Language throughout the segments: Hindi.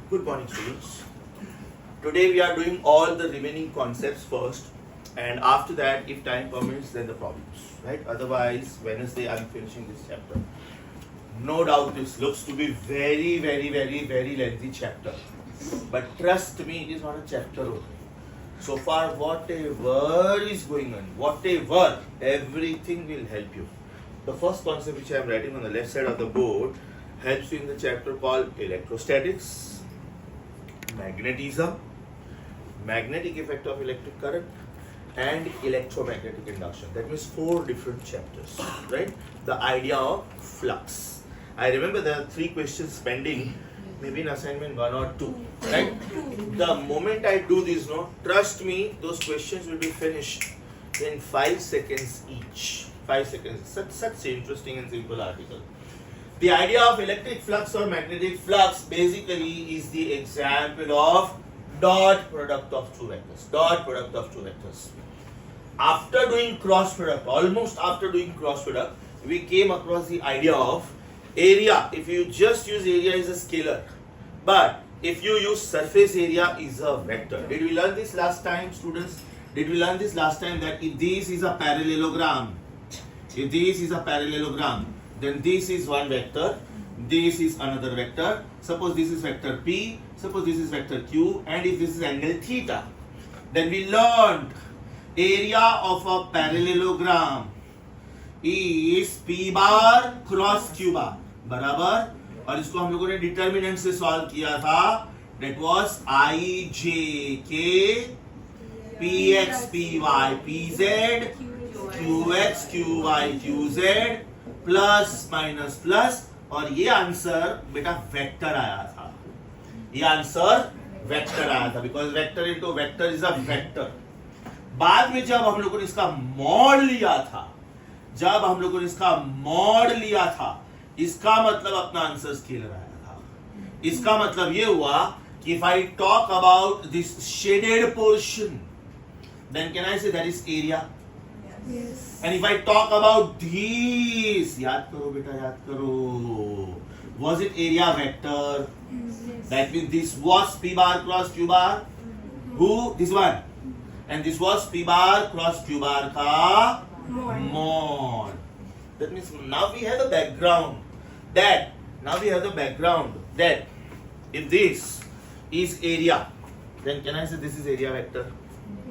Good morning, students. Today we are doing all the remaining concepts first, and after that, if time permits, then the problems. Right? Otherwise, Wednesday I'm finishing this chapter. No doubt, this looks to be very lengthy chapter, but trust me, it is not a chapter only. So far, whatever is going on, everything will help you. The first concept which I am writing on the left side of the board helps you in the chapter called electrostatics, magnetism, magnetic effect of electric current, and electromagnetic induction. That means 4 different chapters, right? The idea of flux. I remember there are 3 questions pending, maybe in assignment 1 or 2, right? The moment I do this, trust me, those questions will be finished in 5 seconds each. 5 seconds. Such interesting and simple article. The idea of electric flux or magnetic flux basically is the example of dot product of two vectors. Dot product of two vectors. After doing cross product, almost after doing cross product, we came across the idea of area. If you just use area is a scalar, but if you use surface area is a vector. Did we learn this last time, students? Did we learn this last time that if this is a parallelogram, then this is one vector, this is another vector. Suppose this is vector P, suppose this is vector Q, and if this is angle theta, then we learned area of a parallelogram is P bar cross Q bar, बराबर. और इसको हम लोगों ने डिटर्मिनेंट से सॉल्व किया था. That was I J K P X P Y P Z Q X Q Y Q Z plus minus plus, और ये आंसर बेटा वेक्टर आया था. ये आंसर वेक्टर आया था because vector into vector is a vector. बाद में जब हम लोगों ने इसका मॉड लिया था, इसका मतलब अपना आंसर स्केलर आया था. इसका मतलब ये हुआ कि if I talk about this shaded portion, then can I say that is area. Yes. And if I talk about these, याद करो बेटा, याद करो. Was it area vector? Yes. That means this was P bar cross Q bar. Who? This one. And this was P bar cross Q bar का mod. That means now we have the background. That if this is area, then can I say this is area vector?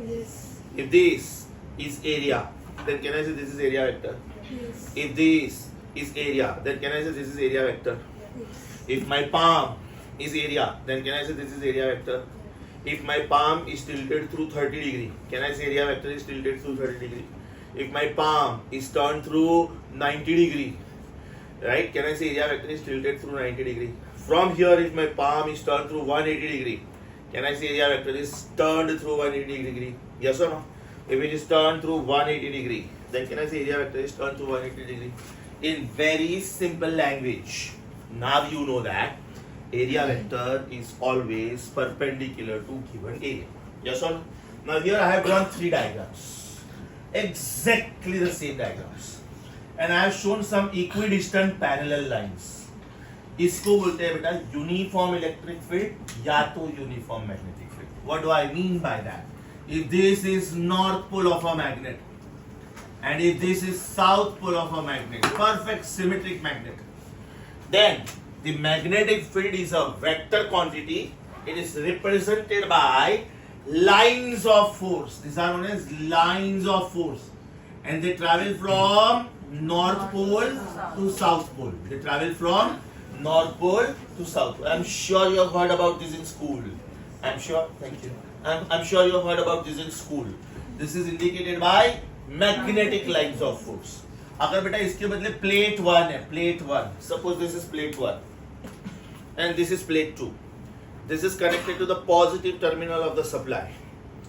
Yes. If this is area, then can I say this is area vector? Yes. If this is area, then can I say this is area vector? Yes. If my palm is area, then can I say this is area vector? If my palm is tilted through 30 degree, can I say area vector is tilted through 30 degree? If my palm is turned through 90 degree, right? Can I say area vector is tilted through 90 degree? From here, if my palm is turned through 180 degree, can I say area vector is turned through 180 degree? Yes or no? If it is turned through 180 degree, then can I say area vector is turned through 180 degree? In very simple language, now you know that area vector is always perpendicular to given area. Yes or no? Now here I have drawn 3 diagrams, exactly the same diagrams, and I have shown some equidistant parallel lines. इसको बोलते हैं बेटा यूनिफॉर्म इलेक्ट्रिक फील्ड या तो uniform magnetic field. What do I mean by that? If this is north pole of a magnet and if this is south pole of a magnet, perfect symmetric magnet, then the magnetic field is a vector quantity. It is represented by lines of force. These are known as lines of force, and they travel from north pole to south pole. They travel from north pole to south pole. I'm sure you have heard about this in school. I'm sure. Thank you. I'm sure you have heard about this in school. This is indicated by magnetic lines of force. अगर बेटा इसके बदले plate 1 है, plate 1. Suppose this is plate 1 and this is plate 2. This is connected to the positive terminal of the supply,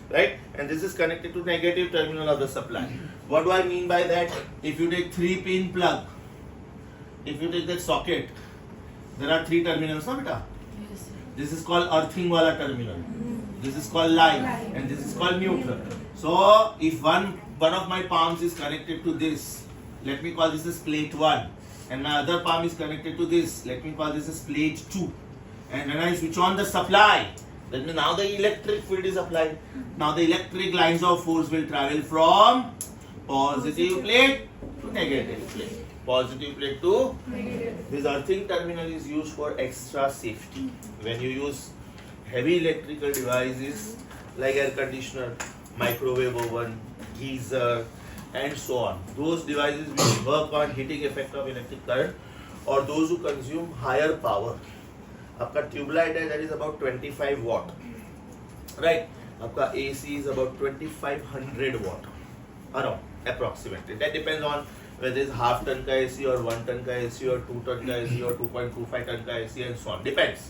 right? And this is connected to negative terminal of the supply. What do I mean by that? If you take 3-pin plug, if you take that socket, there are 3 terminals, na beta? Yes. This is called earthing wala terminal. This is called line, and this is called neutral. So if one of my palms is connected to this, let me call this as plate 1, and my other palm is connected to this, let me call this as plate 2. And when I switch on the supply, that means now the electric field is applied. Now the electric lines of force will travel from positive plate to negative plate. Positive plate to negative. This earthing terminal is used for extra safety. When you use heavy electrical devices like air conditioner, microwave oven, geyser, and so on. Those devices which work on heating effect of electric current, or those who consume higher power. आपका ट्यूबलाइट है that is about 25 watt, right? आपका AC is about 2500 watt, around approximately. That depends on whether it's half ton का AC or 1 ton का AC or 2 ton का AC or 2.25 ton का AC and so on. Depends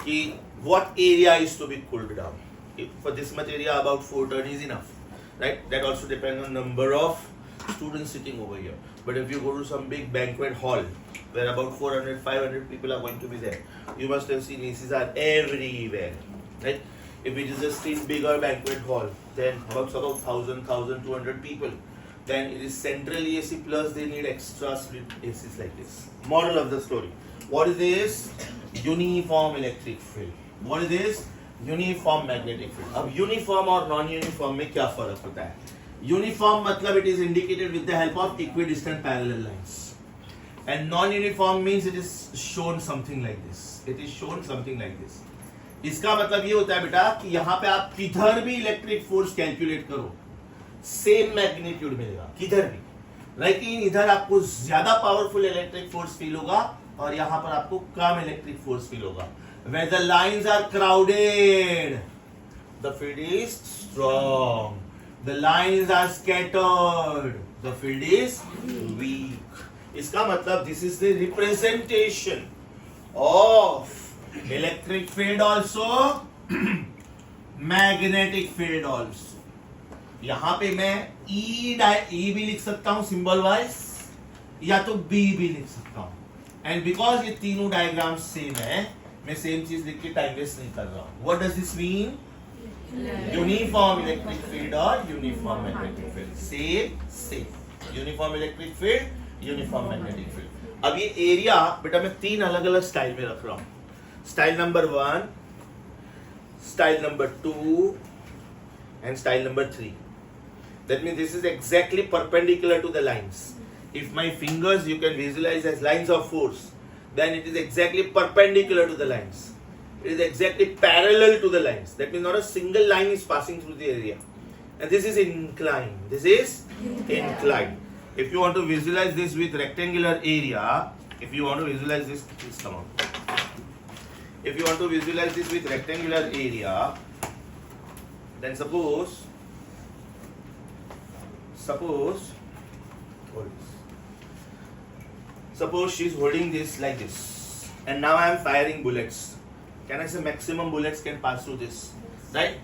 कि what area is to be cooled down. If for this much area about 4 ton is enough, right? That also depends on number of students sitting over here. But if you go to some big banquet hall where about 400, 500 people are going to be there, you must have seen ACs are everywhere, right? If it is a still bigger banquet hall, then about 1,000, 1,200 people, then it is central AC plus they need extra split ACs like this. Moral of the story. What is this? Uniform electric field. What is this? Uniform magnetic field. अब uniform और non-uniform में क्या फर्क होता है? Uniform मतलब it is indicated with the help of equidistant parallel lines. And non-uniform means it is shown something like this. It is shown something like this. इसका मतलब ये होता है बेटा कि यहाँ पे आप किधर भी इलेक्ट्रिक फोर्स कैलकुलेट करो, सेम मैग्नीट्यूड मिलेगा किधर भी, लेकिन इधर आपको ज्यादा पावरफुल इलेक्ट्रिक फोर्स फील होगा और यहाँ पर आपको कम इलेक्ट्रिक फोर्स फील होगा. Where the lines are crowded, the field is strong. The lines are scattered, the field is weak. इसका मतलब this is the representation of electric field also, magnetic field also. यहाँ पे मैं E भी लिख सकता हूँ सिंबल वाइज, या तो B भी लिख सकता हूँ. एंड बिकॉज ये तीनों डायग्राम सेम है, मैं सेम चीज लिख के टाइम वेस्ट नहीं कर रहा हूँ. What does this mean? Uniform electric field और uniform magnetic field. Same uniform electric field, uniform magnetic field. अब ये एरिया बेटा मैं तीन अलग अलग स्टाइल में रख रहा हूँ. Style number 1, style number 2 and style number 3. That means this is exactly perpendicular to the lines. If my fingers you can visualize as lines of force, then it is exactly perpendicular to the lines. It is exactly parallel to the lines. That means not a single line is passing through the area. And this is inclined. This is inclined. If you want to visualize this with rectangular area, if you want to visualize this, please come on. If you want to visualize this with rectangular area, then suppose she is holding this like this, and now I am firing bullets. Can I say maximum bullets can pass through this, right?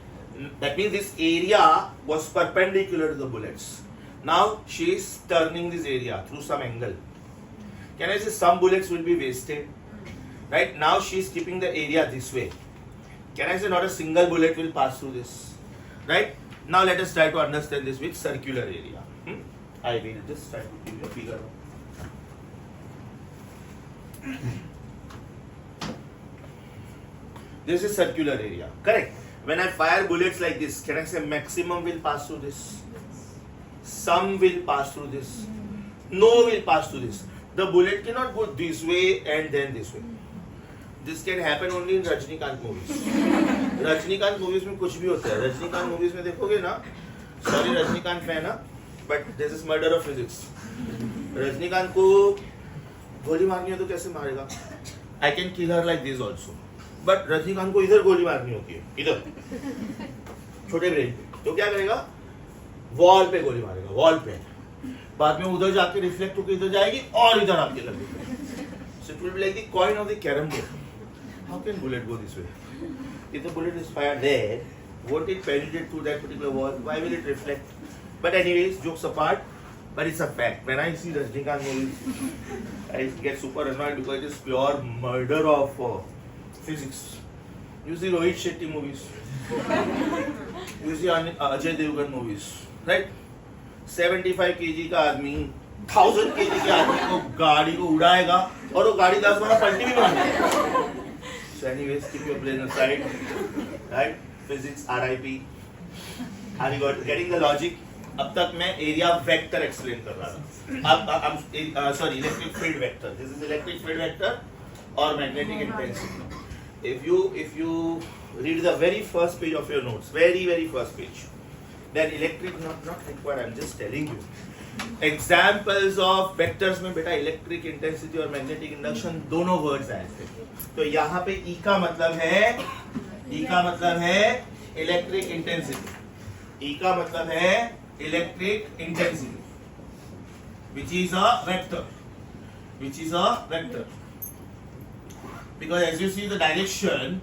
That means this area was perpendicular to the bullets. Now she is turning this area through some angle. Can I say some bullets will be wasted, right? Now she is keeping the area this way. Can I say not a single bullet will pass through this, right? Now let us try to understand this with circular area. I will just try to give you a figure. This is circular area, correct? When I fire bullets like this, can I say maximum will pass through this? Some will pass through this. No will pass through this. The bullet cannot go this way and then this way. This can happen only in Rajinikanth movies. Rajinikanth movies में कुछ भी होता है. रजनीकांत movies में देखोगे ना, sorry रजनीकांत fan ना, but this is murder of physics. Rajinikanth को गोली मारनी है तो कैसे मारेगा? I can kill her like this also. But Rajinikanth को इधर गोली मारनी होती है, इधर छोटे ब्रेन पे, तो क्या करेगा? वॉल पे गोली मारेगा, वॉल पे. बाद में उधर जाके रिफ्लेक्ट होकर इधर जाएगी और इधर आपके लगेगी. So it will be like the coin of the carom board. How can bullet go this way? If the bullet is fired there, won't it penetrate through that particular wall? Why will it reflect? But anyways, jokes apart, but it's a fact. When I see Rajnikant movies, I get super annoyed because it is pure murder of physics. You see Rohit Shetty movies. You see Ajay Devgan movies, right? 75 kg का आदमी 1000 kg के आदमी को गाड़ी को उड़ाएगा और वो गाड़ी 10 बार पलटी भी मारेगा. anyways, keep your brain aside. Right? Physics, RIP. Have you got getting the logic? अब तक मैं एरिया वेक्टर एक्सप्लेन कर रहा था. अब sorry, electric field vector. This is electric field vector और magnetic intensity. If you read the very first page of your notes, very first page, then electric not required. I'm just telling you. Examples of vectors में बेटा इलेक्ट्रिक इंटेंसिटी और मैग्नेटिक इंडक्शन दोनों वर्ड्स आए थे. तो यहाँ पे E का मतलब है इलेक्ट्रिक इंटेंसिटी. E का मतलब है electric intensity, which is a vector. Because as you see the direction,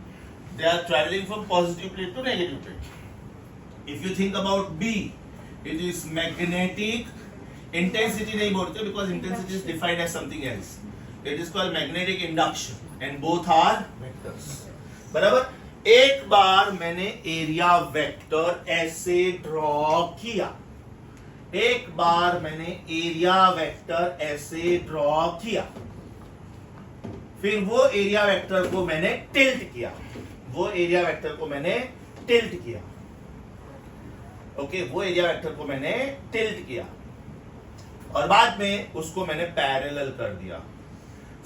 they are traveling from positive plate to negative plate. If you think about B, it is magnetic intensity नहीं बोलते because intensity is defined as something else. It is called magnetic induction and both are vectors. बराबर. एक बार मैंने एरिया वेक्टर ऐसे ड्रॉ किया. फिर वो एरिया वेक्टर को मैंने टिल्ट किया. ओके, वो एरिया वेक्टर को मैंने टिल्ट किया और बाद में उसको मैंने पैरेलल कर दिया.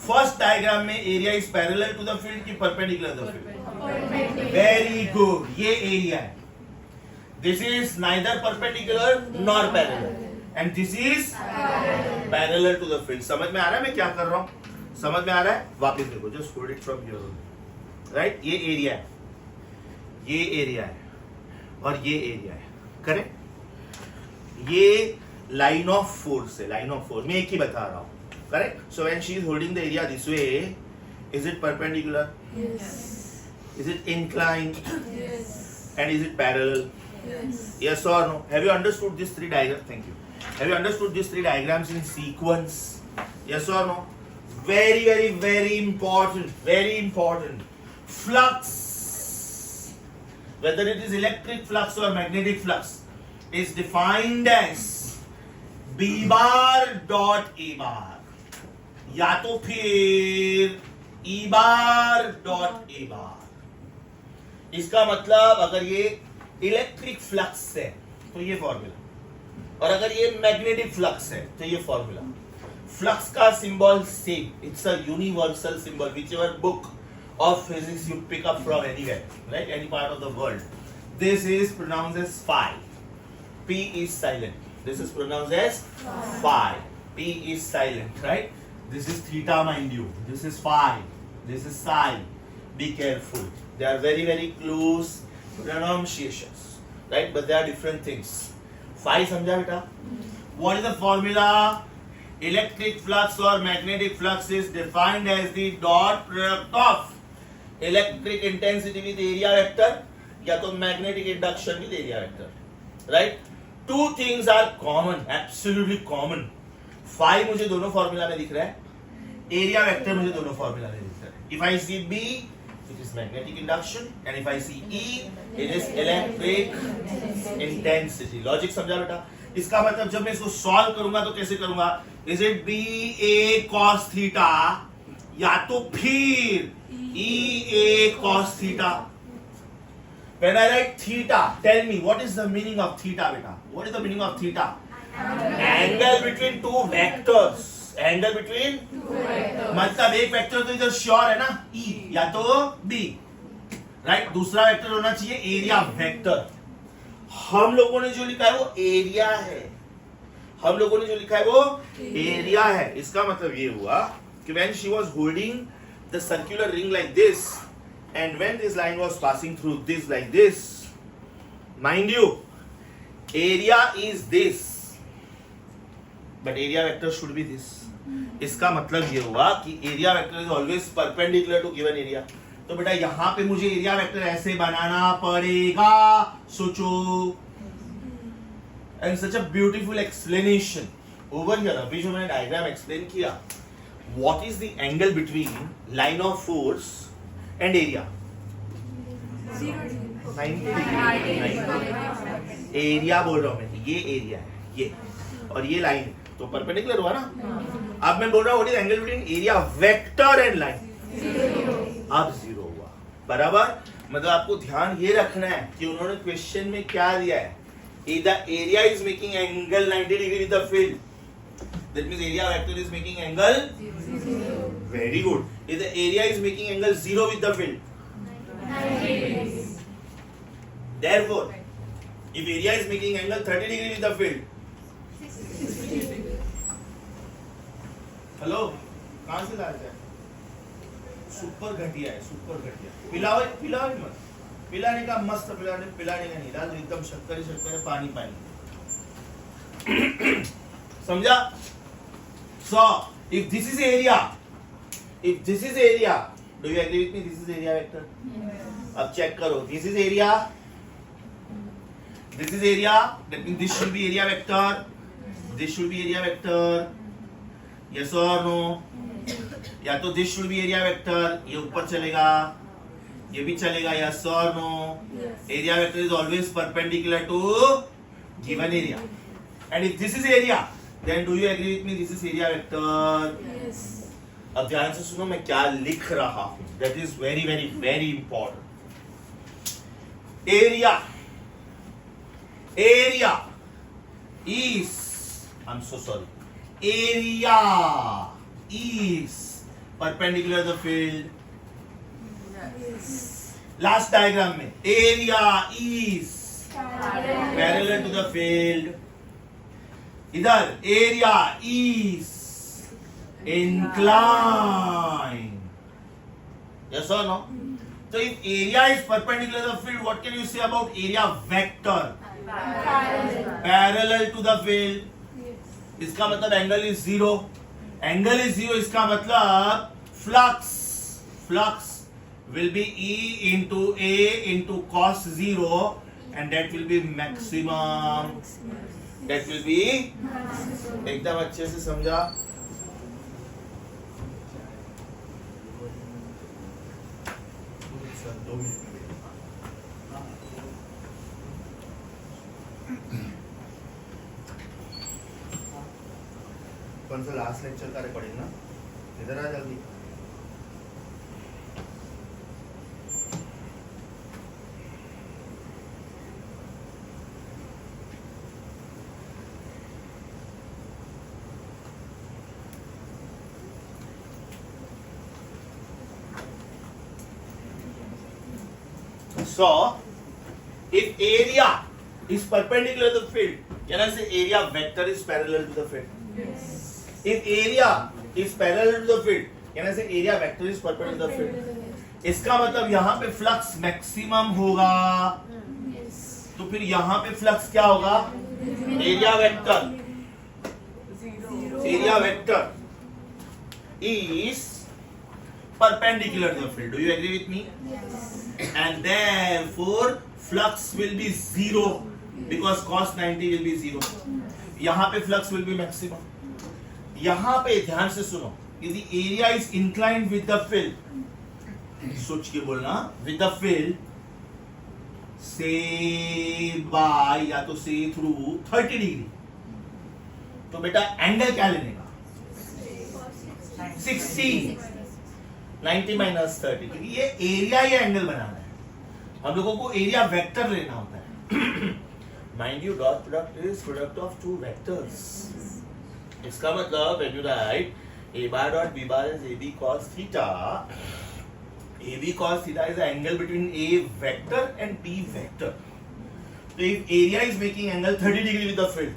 फर्स्ट डायग्राम में area is parallel to the field की perpendicular to the field. Very good. ये एरिया है. This is neither perpendicular nor parallel and this is parallel to the field. समझ में आ रहा है मैं क्या कर रहा हूं? समझ में आ रहा है? वापस देखो, just hold it from here. Right, ये एरिया है और ये एरिया है. करेक्ट. ये लाइन ऑफ फोर्स है. मैं एक ही बता रहा हूं. Correct. So when she is holding the area this way, is it perpendicular? Is it inclined? Yes. And is it parallel? Yes or no? Have you understood these three diagrams? Thank you. Have you understood these three diagrams in sequence? Yes or no? Very important. Flux, whether it is electric flux or magnetic flux, is defined as B bar dot A bar या तो फिर E bar dot A bar. इसका मतलब अगर ये इलेक्ट्रिक फ्लक्स है तो ये फॉर्मूला, और अगर ये मैग्नेटिक फ्लक्स है तो ये फॉर्मूला. फ्लक्स का symbol same. It's a universal symbol. Whichever book of physics you pick up from anywhere, right? Any part of the world. This is pronounced as phi. P is silent. This is pronounced as phi. P is silent, right? This is theta, mind you. This is phi. This is psi. Be careful. They are very close pronunciations, right? But they are different things. Phi समझा बेटा? What is the formula? Electric flux or magnetic flux is defined as the dot product of electric intensity with area vector या तो magnetic induction with area vector, right? Two things are common, absolutely common. Phi मुझे दोनों फॉर्मूला में दिख रहा है, area vector मुझे दोनों फॉर्मूला में दिख रहा है. If I see B, it is magnetic induction, and if I see E, it is electric intensity. Logic समझा बेटा? इसका मतलब जब मैं इसको सॉल्व करूंगा तो कैसे करूंगा? Is it B A cos theta या तो फिर E A cos theta? When I write theta, tell me what is the meaning of theta, beta? What is the meaning of theta? Angle between two vectors. Angle between मतलब एक वेक्टर तो इधर श्योर है ना, E या तो B, राइट? दूसरा वेक्टर होना चाहिए एरिया वेक्टर. हम लोगों ने जो लिखा है वो एरिया है. इसका मतलब ये हुआ कि when she was holding the circular ring like this, and when this line was passing through this like this, mind you, area is this, but area vector should be this. इसका मतलब ये हुआ कि area vector is always perpendicular to given area. तो बेटा यहां पे मुझे एरिया वेक्टर ऐसे बनाना पड़ेगा. सोचो. And such a beautiful explanation over here. अभी जो मैंने डायग्राम एक्सप्लेन किया, what is the angle between line of force and area? 90 degree. Area बोल रहा हूं मैं, ये एरिया है ये, और ये लाइन है, तो परपेंडिकुलर हुआ ना. अब मैं बोल रहा हूं what is angle between area vector and line? अब जीरो हुआ. बराबर, मतलब आपको ध्यान ये रखना है कि उन्होंने क्वेश्चन में क्या दिया है, the area is making angle 90 degree with the field, that means area vector is making angle, very good, if the area is making angle 0 with the field, therefore if area is making angle 30 degree with the field, hello कहां से ला जाए, सुपर घटिया है, सुपर घटिया, पिलाओ पिलाओ मत, पिलाने का मस्त, पिलाने का नहीं राज, एकदम शक्कर शक्कर पानी पानी, समझा? So if this is area, do you agree with me, this is area vector? अब चेक करो, this is area, that means this should be area vector, this should be area vector, yes or no? या तो this should be area vector, ये ऊपर चलेगा, ये भी चलेगा, yes or no? Area vector is always perpendicular to given area, and if this is area, then do you agree with me, this is area vector? Yes. अब ध्यान से सुनो मैं क्या लिख रहा हूं, that is very very very important. Area is, I'm so sorry, area is perpendicular to the field. Yes. Last diagram में area is parallel to the field. इधर area is inclined. Yes or no? So if area is perpendicular to the field, what can you say about area vector? Parallel to the field. इसका मतलब एंगल इज 0. एंगल इज 0 इसका मतलब flux will be E into A into cos 0, and that will be maximum. That will be, एकदम अच्छे से समझा? कौन सा लास्ट लेक्चर का रिकॉर्डिंग ना, इधर आ जल्दी. So, if area is perpendicular to the field, can I say area vector is parallel to the field? Yes. If area is parallel to the field, can I say area vector is perpendicular to the field? इसका मतलब यहाँ पे फ्लक्स मैक्सिमम होगा, Yes. तो फिर यहाँ पे फ्लक्स क्या होगा, area vector is perpendicular to the field. Do you agree with me? Yes. And therefore flux will be 0 because cos 90 will be 0. यहाँ पे flux will be maximum. यहाँ पे ध्यान से सुनो, यदि area is inclined with the field, सोच के बोलना, with the field, say by या तो say through 30 डिग्री, तो बेटा एंगल क्या लेने का, 60, 90 minus 30, क्योंकि ये एरिया या एंगल बनाना है, हम लोगों को एरिया वेक्टर लेना होता है. Mind you, dot product is product of two vectors. इसका मतलब when you right a bar dot b bar is ab cos theta, ab cos theta is the angle between a vector and b vector. So if area is making angle 30 degree with the field,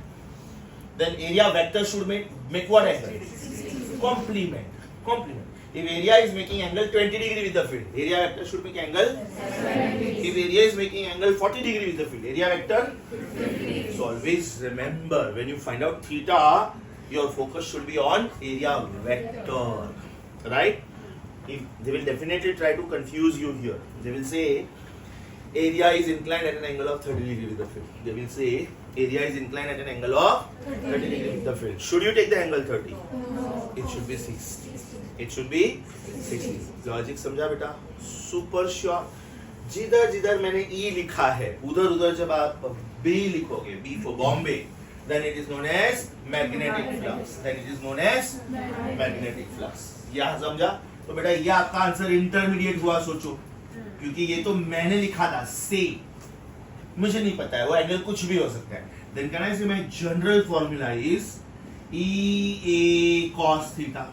then area vector should make what angle? Complement. If area is making angle 20 degree with the field, area vector should make angle 70. If area is making angle 40 degree with the field, area vector 50. So always remember, when you find out theta, your focus should be on area vector, right? If they will definitely try to confuse you here. They will say area is inclined at an angle of 30 degree with the field. They will say area is inclined at an angle of 30 degree with the field. Should you take the angle 30? No. It should be 60. It should be 60. Logic समझा बेटा? Super sure. जिधर मैंने E लिखा है, उधर जब आप B लिखोगे, B for Bombay, then it is known as magnetic flux. यहाँ समझा? तो बेटा ये आपका आंसर इंटरमीडिएट हुआ. सोचो क्योंकि ये तो मैंने लिखा था से, मुझे नहीं पता है वो एंगल कुछ भी हो सकता है. देन कैन आई से my general formula is EA cos theta.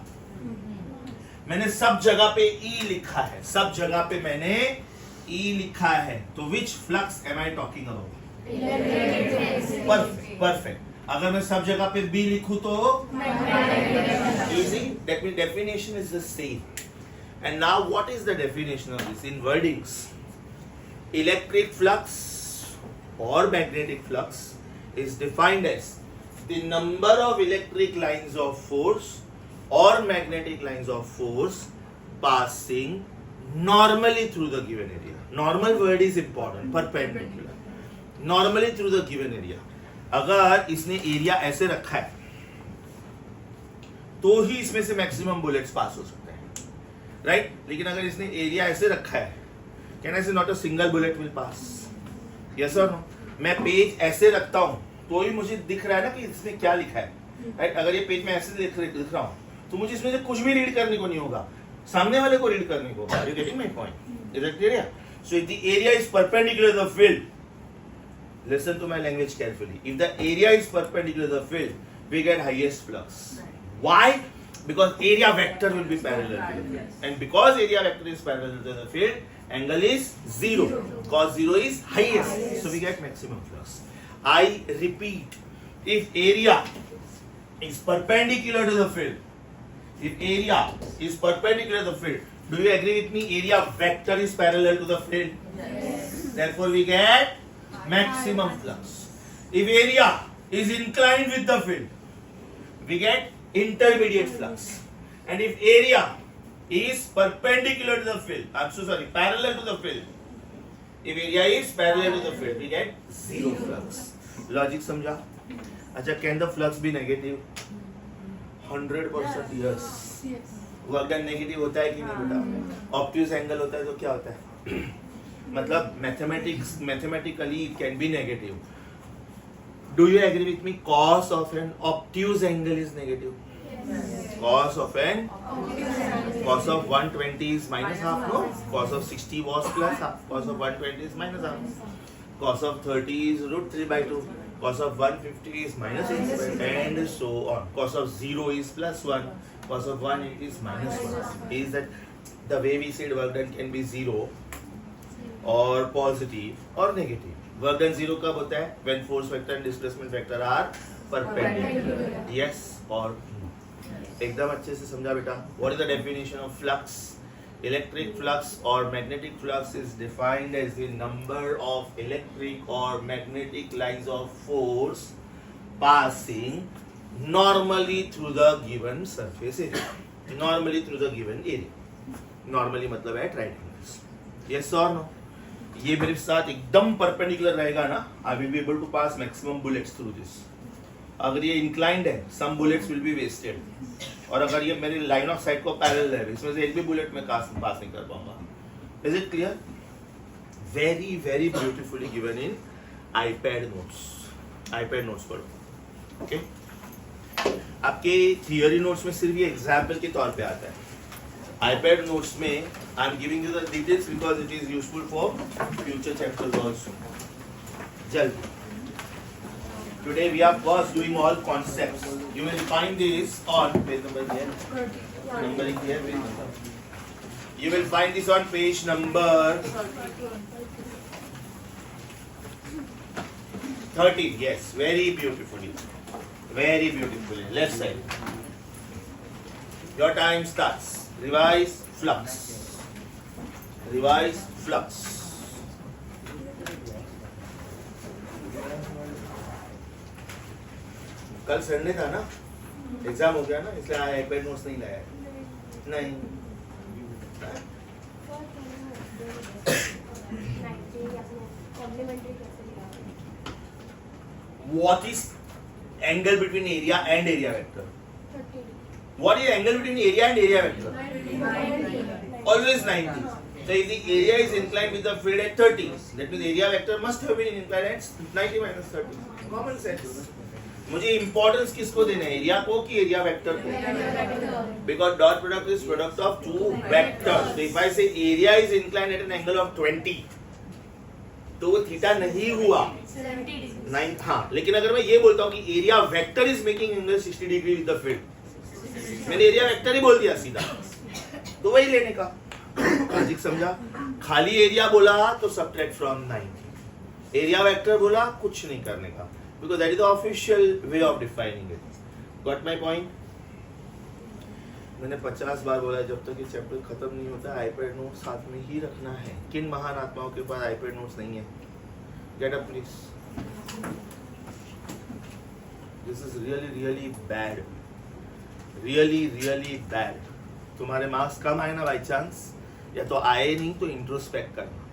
मैंने सब जगह पे E लिखा है, सब जगह पे मैंने E लिखा है. तो which flux am I talking about? Perfect perfect. अगर मैं सब जगह पे B लिखूं तो easy. That means definition is the same. And now what is the definition of this in wordings? Electric flux or magnetic flux is defined as the number of electric lines of force or magnetic lines of force passing normally through the given area. Normal word is important. Perpendicular. Normally through the given area. अगर इसने एरिया ऐसे रखा है तो ही इसमें से मैक्सिमम बुलेट्स पास हो सकते हैं, राइट? लेकिन अगर इसने एरिया ऐसे रखा है, कैन आई से not a single bullet will pass? Yes और नो? मैं पेज ऐसे रखता हूं तो ही मुझे दिख रहा है ना कि इसने क्या लिखा है, राइट? अगर ये पेज में ऐसे लिख रहा हूं तो मुझे इसमें से कुछ भी रीड करने को नहीं होगा, सामने वाले को रीड करने को होगा. You getting my point? Is it clear? So if the area is perpendicular to the field, listen to my language carefully. If the area is perpendicular to the field, we get highest flux. Why? Because area vector will be parallel to the field. And because area vector is parallel to the field, angle is 0. Cos 0 is highest. So we get maximum flux. I repeat, if area is perpendicular to the field, if area is perpendicular to the field, do you agree with me? Area vector is parallel to the field. Yes. Therefore we get maximum flux. If area is inclined with the field, we get intermediate flux. And if area is perpendicular to the field, I'm so sorry, parallel to the field, if area is parallel to the field, we get zero flux. Logic समझा? अच्छा, can the flux be negative? 100% yes. Work done negative होता है कि नहीं बेटा? ऑब्ट्यूज एंगल होता है तो क्या होता है? मतलब mathematically it can be negative. Do you agree with me? Cos of an obtuse angle is negative. Cos of 120 is minus half, no? Cos of 60 was plus half. Cos of 120 is minus half. Cos of 30 is root 3 by 2. Cos of 150 is minus 8, and so on. Cos of 0 is plus 1. Cos of 180 is minus 1. Is that the way we said work done can be 0 or positive or negative. Work done 0 कब होता है? When force vector and displacement vector are perpendicular. Yes or no? एकदम अच्छे से समझा बेटा. What is the definition of flux? Electric flux or magnetic flux is defined as the number of electric or magnetic lines of force passing normally through the given surface area. Normally through the given area. Normally मतलब at right angles. Yes or no? ये मेरे साथ एकदम परपेंडिकुलर रहेगा ना, I will be able to pass maximum bullets through this. अगर ये इंक्लाइंड है, some bullets will be wasted. और अगर ये मेरी लाइन ऑफ साइट को पैरेलल है, इसमें से एक भी बुलेट में पास नहीं कर पाऊंगा. Is it clear? Very very beautifully given in iPad notes. IPad notes पढ़ो. ओके, आपके थियोरी नोट्स में सिर्फ ये एग्जाम्पल के तौर पे आता है. आईपैड नोट्स में I am giving you the details because it is useful for future chapters also. जल्दी. Today we are first doing all concepts. You will find this on page number here. Numbering here, page number. You will find this on page number 30. Yes, very beautifully. Very beautifully. Left side. Your time starts. Revise flux. Revise flux. कल संडे था ना, एग्जाम हो गया ना, इसलिए आईपैड नोट्स नहीं लाया. नहीं, what is angle between area and area vector? What is angle between area and area vector? Always 90. So if the area is inclined with the field at 30, that means area vector must have been inclined at 90 minus 30. Common sense. मुझे इंपॉर्टेंस किसको देना है, एरिया को कि एरिया वेक्टर को? Because dot product is product of two vectors. So if I say area is inclined at an angle of 20, तो वो थीटा नहीं हुआ 9. हाँ, लेकिन अगर मैं ये बोलता हूँ कि area vector is making angle 60 degree with the field, मैंने एरिया वेक्टर ही बोल दिया सीधा, तो वही लेने का. लॉजिक समझा? खाली एरिया बोला तो सबट्रैक्ट फ्रॉम 90, एरिया वेक्टर बोला कुछ नहीं करने का, because that is the official way of defining it. Got my point? मैंने 50 बार बोला जब तक ये चैप्टर खत्म नहीं होता आईपैड नोट्स साथ में ही रखना है. किन महान आत्माओं के पास आईपैड नोट्स नहीं है? Get up please. This is really bad, really bad. तुम्हारे मार्क्स कम आए ना बाई चांस, या तो आए नहीं तो इंट्रोस्पेक्ट करना.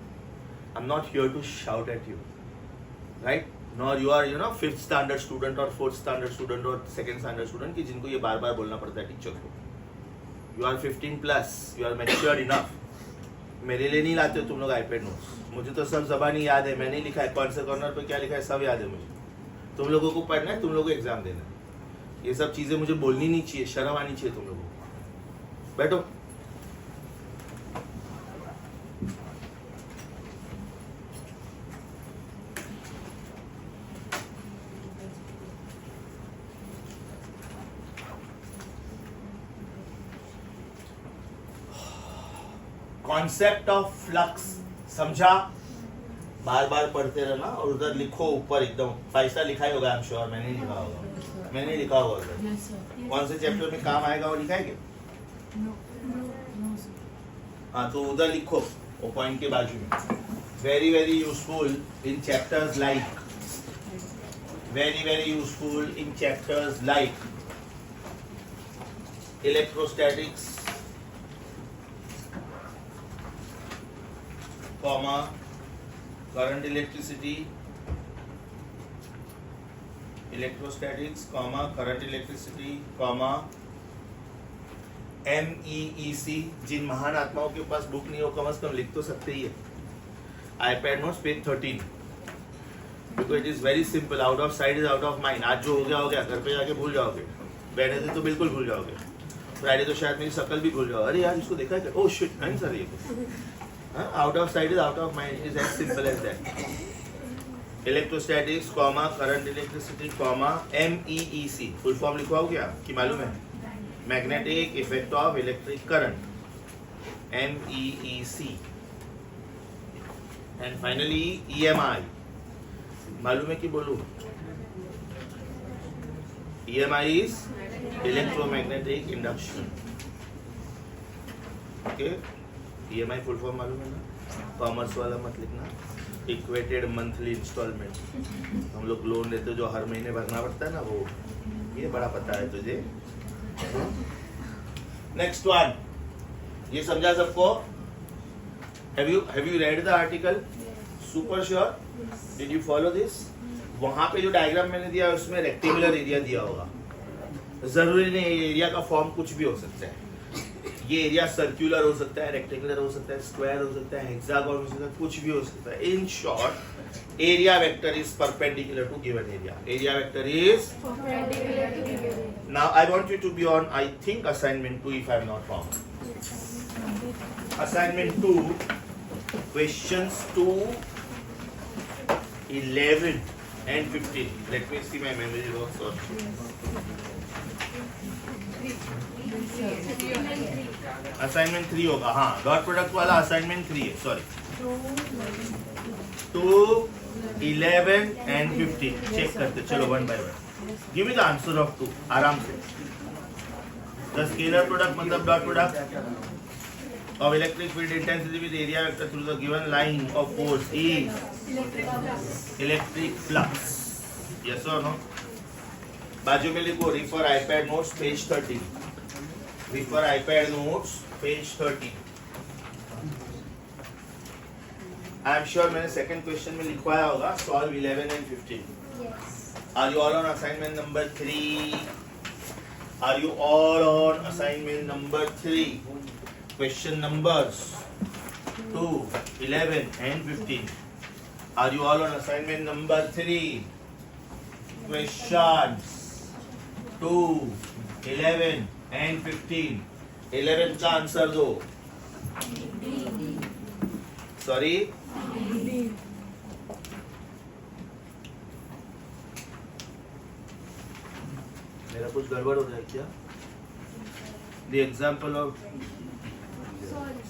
I am not here to shout at you, right? nor you are 5th standard student or 4th standard student or 2nd standard student कि जिनको ये बार बार बोलना पड़ता है टीचर को. You are 15 plus, you are mature enough. मेरे लिए नहीं लाते हो तुम लोग आईपैड नोट्स. मुझे तो सब ज़बानी याद है, मैंने लिखा है कौन से कॉर्नर पे क्या लिखा है सब याद है मुझे. तुम लोगों को पढ़ना है, तुम लोगों को एग्जाम देना है. ये सब चीज़ें मुझे बोलनी नहीं चाहिए, शर्म आनी चाहिए तुम लोगों को. बैठो. कॉन्सेप्ट ऑफ फ्लक्स समझा? बार बार पढ़ते रहना और उधर लिखो ऊपर एकदम. 5 स्टार लिखा ही होगा, आई एम श्योर. मैंने लिखा होगा, मैंने लिखा होगा उधर. कौन से चैप्टर में काम आएगा वो लिखा है क्या? हाँ, तो उधर लिखो वो पॉइंट के बाजू में. Very useful in chapters like, very useful in chapters like electrostatics, comma current electricity, electrostatics, comma current electricity, comma MEEC. जिन महान आत्माओं के पास बुक नहीं हो कम से कम लिख तो सकते ही है. iPad notes page 13, because it is very simple. Out of sight is out of mind. आज जो हो गया, घर पे जाके भूल जाओगे. वेडनेसडे तो बिल्कुल भूल जाओगे. फ्राइडे तो शायद मेरी शक्ल भी भूल जाओ. अरे यार इसको देखा है क्या? ओह शिट, नहीं सर ये out of sight is out of mind. It is as simple as that. Electrostatics, comma current electricity, comma MEEC. Full form लिखवा हो क्या कि मालूम है? Magnetic effect of electric current, MEEC. And finally EMI. मालूम है कि बोलूं? EMI is electromagnetic induction. Okay? EMI full form मालूम है ना? कॉमर्स वाला मत लिखना. Equated monthly instalment. हम लोग लोन लेते जो हर महीने भरना पड़ता है ना, वो ये बड़ा पता है तुझे. नेक्स्ट वन, ये समझा सबको? Have you read the article? Super sure? Did you follow this? वहां पे जो डायग्राम मैंने दिया है उसमें रेक्टेंगुलर एरिया दिया होगा. जरूरी नहीं एरिया का फॉर्म कुछ भी हो सकता है. ये एरिया सर्कुलर हो सकता है, रेक्टेंगुलर हो सकता है, स्क्वायर हो सकता है, हेक्सागोन हो सकता है, कुछ भी हो सकता है. In short area vector is perpendicular to given area. Area vector is perpendicular to given. Now I want you to be on I think assignment 2 if I am not wrong. Assignment 2 questions 2 11 and 15. Let me see my memory works on. Assignment 3 होगा. हाँ, डॉट प्रोडक्ट वाला असाइनमेंट 3 है. Sorry, 2, 11 and 15. चेक करते चलो one by one. Give me the answer of 2 आराम से. द स्केलर प्रोडक्ट मतलब dot product of electric field intensity with area vector through the given line of force is electric flux. Yes or no? बाजू में लिखो refer iPad notes page 30. Refer iPad notes page 30. I am sure मैंने second question में लिखवाया होगा. Solve 11 and 15. Yes. Are you all on assignment number 3? Are you all on assignment number 3? Question numbers 2, 11 and 15. Are you all on assignment number 3? questions 2, 11 and 15. 11 का आंसर दो. सॉरी, मेरा कुछ गड़बड़ हो जाए क्या? The example of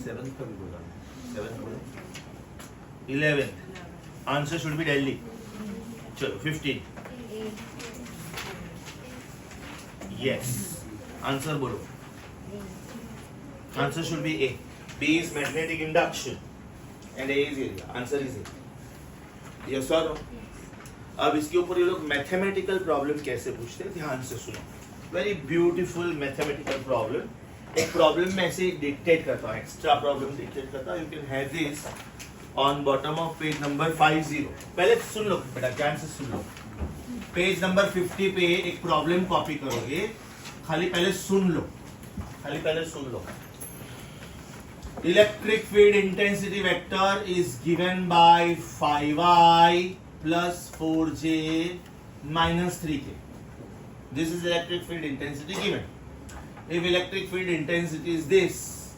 7th का भी बोला, 7th बोला, 11th answer should be Delhi. चलो 15. Yes, आंसर बोलो. Answer should be A. B is magnetic induction and A is area. Answer is A. Yes or no? अब इसके ऊपर ये लोग मैथमेटिकल प्रॉब्लम कैसे पूछते हैं, ध्यान से सुनो. Very beautiful mathematical problem. एक प्रॉब्लम में ऐसे डिक्टेट करता हूँ, एक्स्ट्रा प्रॉब्लम डिक्टेट करता हूँ. You can have this on bottom of page number 50. पहले सुन लो बेटा, ध्यान से सुन लो. पेज नंबर 50 पे एक प्रॉब्लम कॉपी करोगे, खाली पहले सुन लो, खाली पहले सुन लो. Electric field intensity vector is given by 5I plus 4J minus 3K. This is electric field intensity given. If electric field intensity is this,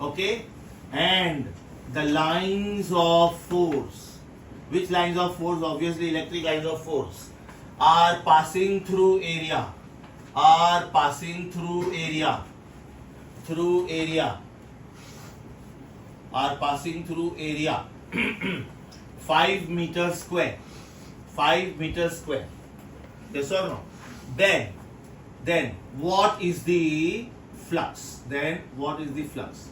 okay, and the lines of force, which lines of force? Obviously electric lines of force are passing through area, are passing through area, are passing through area 5 meters square, 5 meters square. Yes or no? Then what is the flux? Then what is the flux?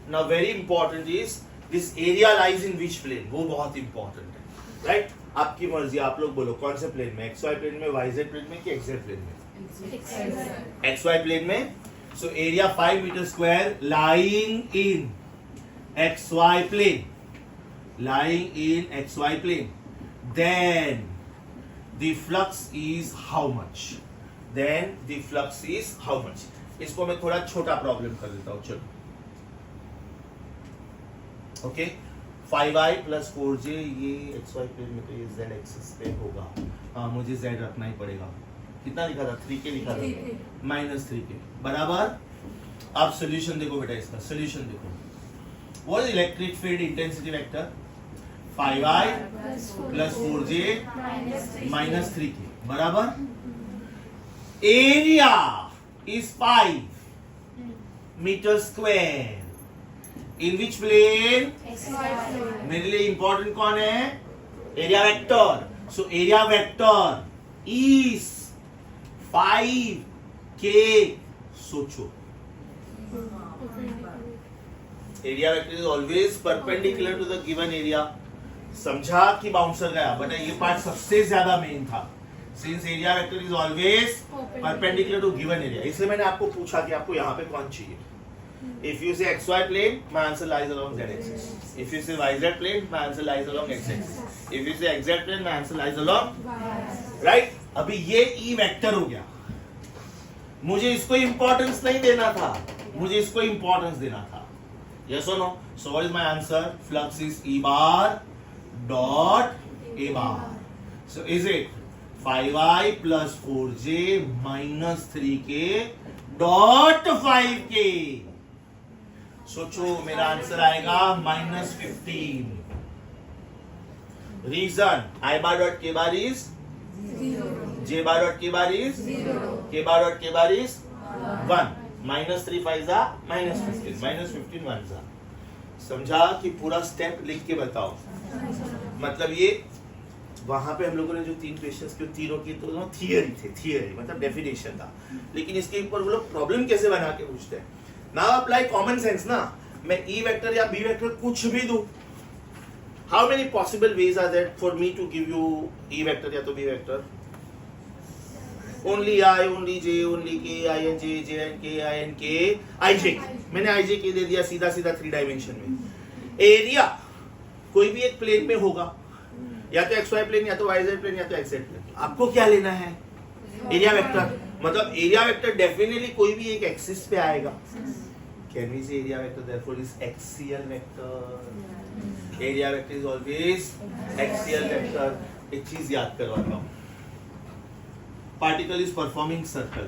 Now very important is this area lies in which plane? वो बहुत important है, right? आपकी मर्जी, आप लोग बोलो कौन से प्लेन में, XY प्लेन में, YZ प्लेन में कि XZ प्लेन में? XY प्लेन में. So area 5 meters square lying in XY plane, lying in XY plane. Then the flux is how much? Then the flux is how much? इसको मैं थोड़ा छोटा प्रॉब्लम कर देता हूँ. चलो, ओके. 5I plus 4J, ये XY प्लेन में तो ये Z एक्सिस पे होगा. हाँ, मुझे Z रखना ही पड़ेगा. कितना लिखा था? 3K लिखा था, माइनस 3K बराबर. आप सोल्यूशन देखो बेटा, इसका सोल्यूशन देखो. What is electric field intensity vector? 5I plus 4J minus 3K बराबर. Area is 5 meters square. In which plane? मेरे लिए इंपॉर्टेंट कौन है? Area vector. So area vector is 5K. सोचो, area vector is always perpendicular to the given area. समझा कि बाउंसर गया, बट ये पार्ट सबसे ज्यादा मेन था. Since area vector is always perpendicular to given area, इसलिए मैंने आपको पूछा कि आपको यहाँ पे कौन चाहिए. If you say XY plane, my answer lies along Z axis. If you say YZ plane, my answer lies along X axis. If you say XZ plane, my answer lies along right. अभी ये E वेक्टर हो गया. मुझे इसको इंपॉर्टेंस नहीं देना था, मुझे इसको इंपॉर्टेंस देना था. Yes or no? So what is my answer? Flux is E bar dot A bar. So is it 5I plus 4J minus 3K dot 5K? सोचो, मेरा आंसर आएगा -15. Reason I bar dot K bar is 0. J bar dot K bar is 0. K bar dot K bar is 1. -3 5 जा -15, -15 1 जा. समझा कि पूरा स्टेप लिख के बताओ. मतलब ये वहां पे हम लोगों ने जो 3 क्वेश्चंस के तीनों की तो थियरी थे, थियरी मतलब डेफिनेशन था. लेकिन इसके ऊपर वो लोग प्रॉब्लम कैसे बना के पूछते हैं. नाउ अप्लाई कॉमन सेंस ना. मैं E वेक्टर या B वेक्टर कुछ भी दूं, how many possible ways are there for me to give you E vector या तो B vector. Only I, only J, only K, INJ, JNK, INK, IJK. मैंने IJK दे दिया सीधा सीधा 3 डायमेंशन में. एरिया कोई भी एक प्लेन में होगा, या तो XY प्लेन, या तो YZ प्लेन, या तो XZ प्लेन. आपको क्या लेना है? Area vector. मतलब एरिया वेक्टर डेफिनेटली कोई भी एक एक्सिस पे आएगा. कैन वी से area vector therefore is axial vector. Area vector is always axial vector. एक चीज याद करवाता हूँ, पार्टिकल इज परफॉर्मिंग सर्कल,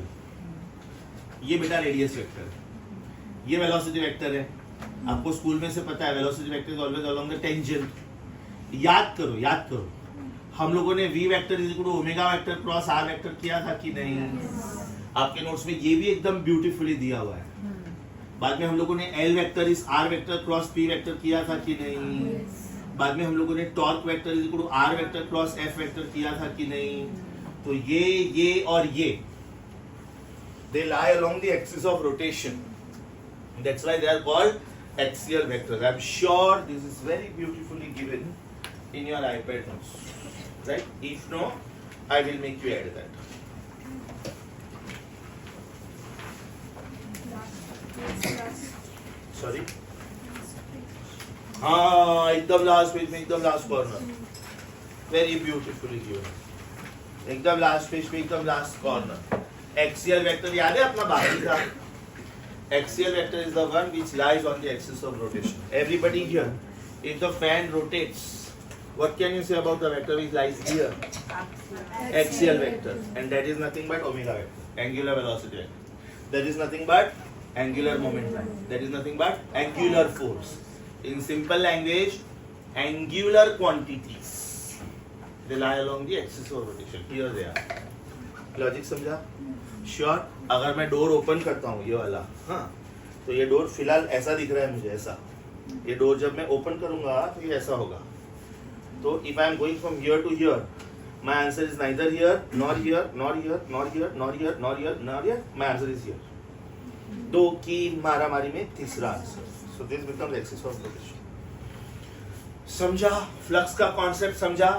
ये बेटा रेडियस वेक्टर है, ये वेलोसिटी वेक्टर है। आपको स्कूल में से पता है velocity vector is always along the tangent. याद करो हम लोगों ने v vector is equal to omega vector cross r vector किया था कि नहीं? आपके नोट्स में ये भी एकदम ब्यूटीफुली दिया हुआ है। बाद में हम लोगों ने l vector is r vector cross p vector किया था कि नहीं? बाद में हम लोगों ने torque vector is equal to r vector cross f vector किया था कि नहीं? तो ये और ये they lie along the axis of rotation. That's why they are called axial vectors. I'm sure this is very beautifully given in your iPad notes. Right? If no, I will make you add that. Sorry? हाँ, एकदम लास्ट पेज में, एकदम last corner, very beautifully given, एकदम लास्ट पेज पे, एकदम लास्ट कॉर्नर। एक्सियल वेक्टर याद है अपना बाकी था? Axial vector is the one which lies on the axis of rotation. Everybody here, if the fan rotates, what can you say about the vector which lies here? Axial vector, and that is nothing but omega vector, angular velocity vector. That is nothing but angular momentum. That is nothing but angular force. In simple language, angular quantities. They lie along the axis of rotation. Here they are. Logic समझा? श्योर? अगर मैं डोर ओपन करता हूँ ये वाला, हाँ, तो ये डोर फिलहाल ऐसा दिख रहा है मुझे, ऐसा। ये डोर जब मैं ओपन करूंगा तो ये ऐसा होगा। तो if I am going from here to here, my answer is neither here nor here nor here nor here nor here nor here nor here, my answer is here. दो की मारामारी में तीसरा answer. So this becomes axis of rotation. समझा? फ्लक्स का कॉन्सेप्ट समझा?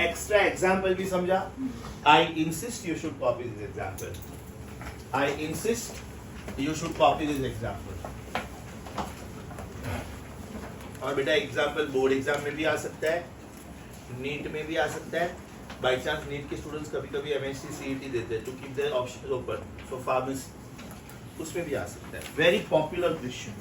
एक्स्ट्रा एग्जाम्पल भी समझा? I insist you should copy this example. I insist you should copy this example. और बेटा एग्जाम्पल बोर्ड एग्जाम में भी आ सकता है, नीट में भी आ सकता है। बाई चांस नीट के स्टूडेंट्स कभी कभी MSc CET देते हैं to keep their option open for pharmacy, उसमें भी आ सकता है। Very popular question.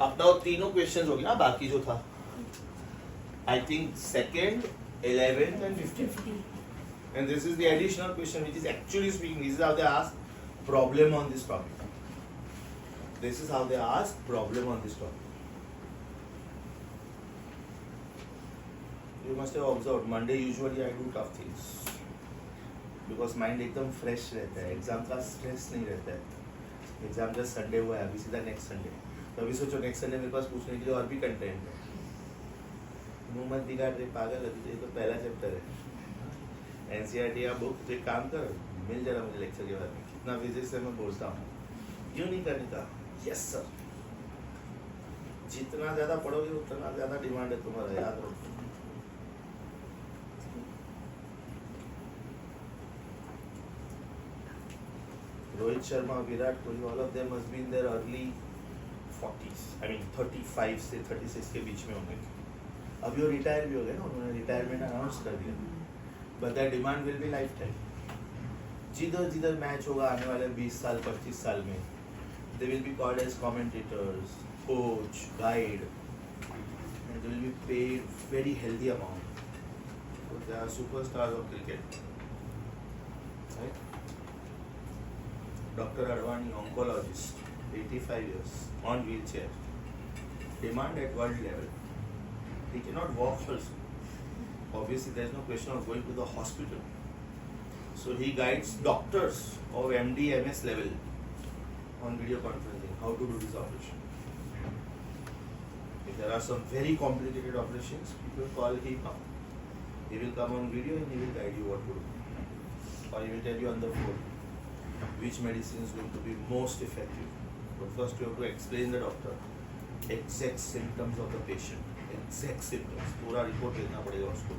अपना वो तीनों क्वेश्चंस हो गया, बाकी जो था I think 2nd, 11th and 15th. And this is the additional question which is actually speaking. This is how they ask problem on this topic. This is how they ask problem on this topic. You must have observed Monday usually I do tough things because mind एकदम fresh रहता है, exam का stress नहीं रहता है। Exam just Sunday हुआ है, अभी सीधा next Sunday। तो अभी सोचो next Sunday मेरे पास पूछने के लिए और भी content है। मुंह मत दिखा रे पागल, अभी ये तो पहला चैप्टर है। एनसीईआरटी का बुक एक काम कर, मिल जरा मुझे लेक्चर के बाद में, कितना फिजिक्स है मैं बोलता हूँ, क्यों नहीं करने का? Yes sir. जितना ज्यादा पढ़ोगे उतना ज्यादा डिमांड है तुम्हारा, याद रखो। Rohit Sharma, Virat Kohli, all of them must be in their early 40s, I mean 35 से 36 के बीच में होंगे। अभी वो रिटायर भी हो गए ना, उन्होंने रिटायरमेंट अनाउंस कर दिया, but that demand will be life time. जिधर जिधर मैच होगा आने वाले 20 साल 25 साल में, they will be called as commentators, coach, guide, and they will be paid very healthy amount. So they are superstars of cricket, right? Dr. Advani, oncologist, 85 years, on wheelchair, demand at world level. He cannot walk also. Obviously, there is no question of going to the hospital. So he guides doctors of MD, MS level on video conferencing how to do this operation. If there are some very complicated operations, people call him up. He will come on video and he will guide you what to do. Or he will tell you on the phone which medicine is going to be most effective. But first you have to explain the doctor exact symptoms of the patient. Exact symptoms, पूरा रिपोर्ट लिखना पड़ेगा उसको,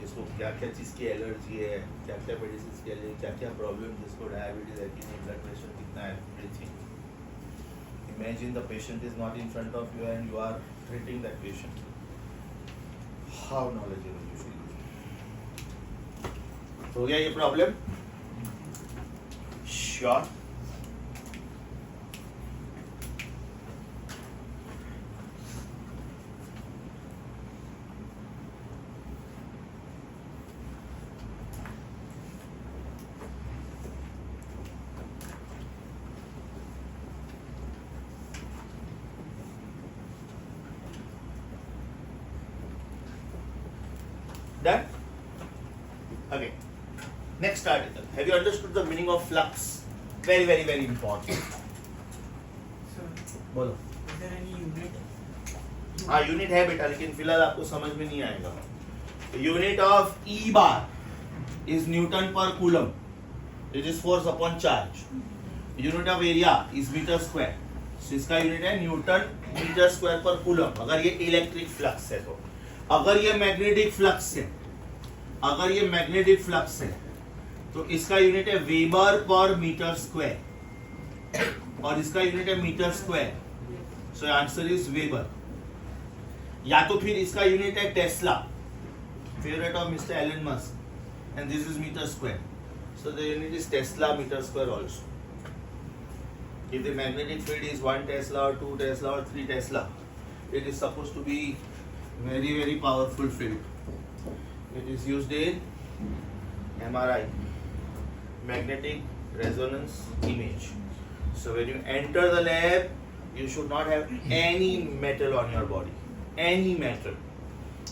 इसको क्या क्या चीज़ की एलर्जी है, क्या क्या मेडिसिन की एलर्जी, क्या क्या प्रॉब्लम, जिसको डायबिटीज है कि नहीं, ब्लड प्रेशर कितना है, everything. Imagine the patient is not in front of you and you are treating that patient, how knowledgeable you should be. हो गया ये problem? Sure? Okay. Next article. Have you understood the meaning of flux? Very, very, very important. Sir, बोलो. is there any unit? हाँ यूनिट है बेटा, लेकिन फिलहाल आपको समझ में नहीं आएगा. Unit of E bar is Newton per coulomb. It is force upon charge. Unit of area is meter square. So इसका यूनिट है न्यूटन मीटर स्क्वायर पर कूलम. अगर ये इलेक्ट्रिक फ्लक्स है तो, अगर ये मैग्नेटिक फ्लक्स है, अगर ये मैग्नेटिक फ्लक्स है तो इसका यूनिट है वेबर पर मीटर स्क्वायर और इसका यूनिट है metre square. So answer is weber. या तो फिर इसका यूनिट है tesla, favourite of mister Elon Musk, and this is meter square. So the unit is Tesla meter square also. If the magnetic field is 1 Tesla or 2 Tesla or 3 Tesla, it is supposed to be very, very powerful field. It is used in MRI, magnetic resonance image. So when you enter the lab, you should not have any metal on your body, any metal,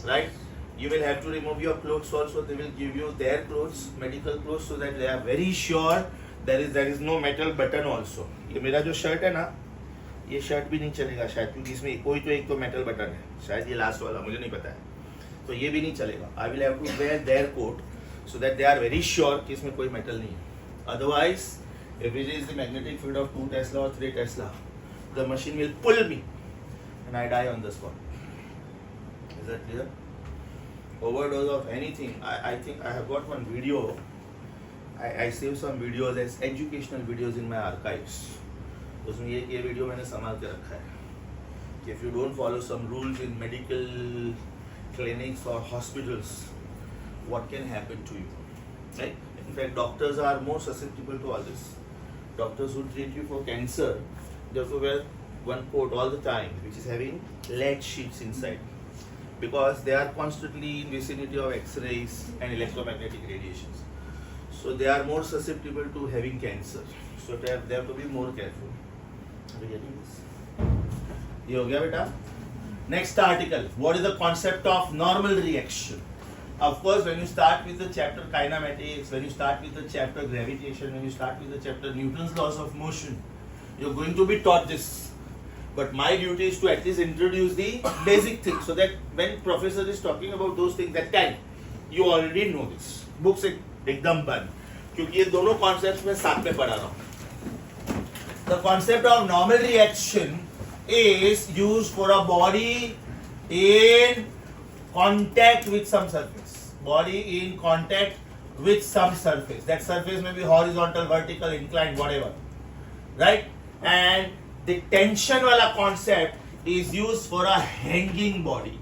right? You will have to remove your clothes also. They will give you their clothes, medical clothes, so that they are very sure there is no metal button also. ये मेरा जो शर्ट है ना, ये शर्ट भी नहीं चलेगा शायद, क्योंकि इसमें कोई तो एक तो मेटल बटन है, शायद ये लास्ट वाला, मुझे नहीं पता है, तो ये भी नहीं चलेगा. I will have to wear their coat so that they are very sure कि इसमें कोई metal नहीं है. Otherwise, if it is the magnetic field of 2 Tesla or 3 Tesla, the machine will pull me and I die on the spot. Is that clear? Overdose of anything. I think I have got one video. I saved some videos as educational videos in my archives. उसमें ये वीडियो मैंने संभाल के रखा है कि if you don't follow some rules in medical clinics or hospitals, what can happen to you, right? In fact, doctors are more susceptible to all this. Doctors who treat you for cancer, they also wear one coat all the time, which is having lead sheets inside, because they are constantly in vicinity of X-rays and electromagnetic radiations. So they are more susceptible to having cancer. So they have to be more careful. Are you getting this? ये हो गया बेटा. Next article. What is the concept of normal reaction? Of course, when you start with the chapter kinematics, when you start with the chapter gravitation, when you start with the chapter Newton's laws of motion, you're going to be taught this. But my duty is to at least introduce the basic things, so that when professor is talking about those things, that time you already know this. Books एकदम बंद, क्योंकि ये दोनों concepts मैं साथ में पढ़ा रहा हूँ. The concept of normal reaction is used for a body in contact with some surface. Body in contact with some surface. That surface may be horizontal, vertical, inclined, whatever, right? And the tension wala concept is used for a hanging body.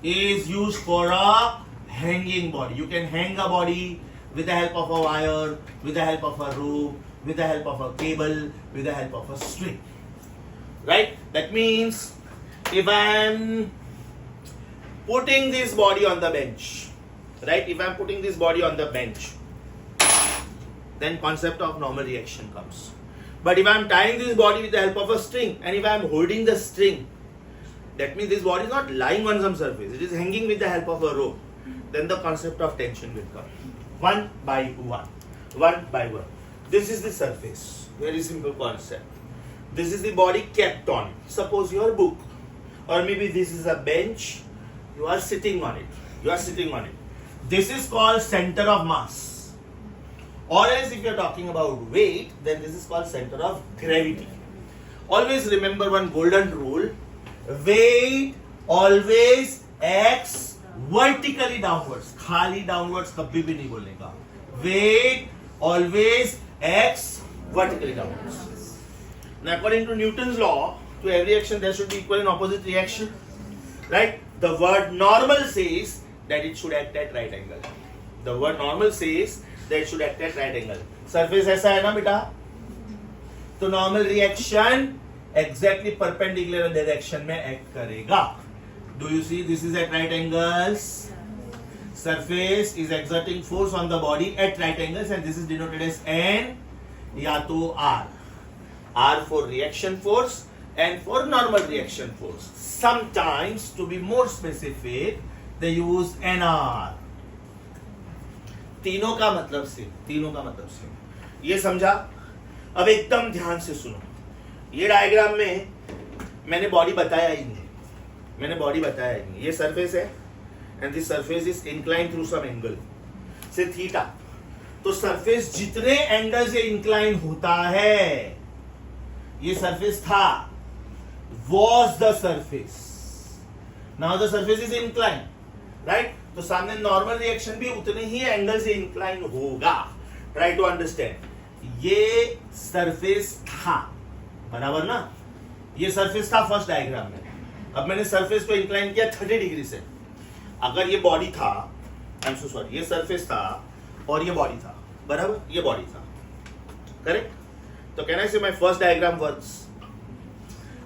Is used for a hanging body. You can hang a body with the help of a wire, with the help of a rope, with the help of a cable, with the help of a string. Right? That means if I am putting this body on the bench, right? If I am putting this body on the bench, then concept of normal reaction comes. But if I am tying this body with the help of a string, and if I am holding the string, that means this body is not lying on some surface, it is hanging with the help of a rope, then the concept of tension will come. One by one. One by one. This is the surface. Very simple concept. This is the body kept on. Suppose your book, or maybe this is a bench, you are sitting on it. You are sitting on it. This is called center of mass. Or else if you are talking about weight, then this is called center of gravity. Always remember one golden rule. Weight always acts vertically downwards. खाली downwards कभी भी नहीं बोलने का. Weight always acts vertically downwards. Now according to Newton's law, to every action there should be equal and opposite reaction. Right? The word normal says that it should act at right angle. The word normal says that it should act at right angle. Surface ऐसा है ना बेटा? तो normal reaction exactly perpendicular direction में act करेगा. Do you see this is at right angles? Surface is exerting force on the body at right angles, and this is denoted as N या तो R. R for reaction force and for normal reaction force. Sometimes, to be more specific, they use NR. तीनों का मतलब सेम। ये समझा? अब एकदम ध्यान से सुनो। ये डायग्राम में मैंने बॉडी बताया ही नहीं। ये सरफेस है and this surface is incline through some angle से थीटा। तो सरफेस जितने एंगल से इंक्लाइन होता है, ये सरफेस था, was the surface, now the surface is inclined, right? तो सामने नॉर्मल रिएक्शन भी उतने ही एंगल से इंक्लाइन होगा। Try to understand. ये सरफेस था, बराबर ना? ये सरफेस था फर्स्ट डायग्राम में। अब मैंने सरफेस को इंक्लाइन किया 30 डिग्री से। अगर ये बॉडी था, आई एम सो सॉरी, ये सरफेस था और ये बॉडी था, बराबर? ये बॉडी था, करेक्ट? तो कैन आई से माय फर्स्ट डायग्राम वर्क्स?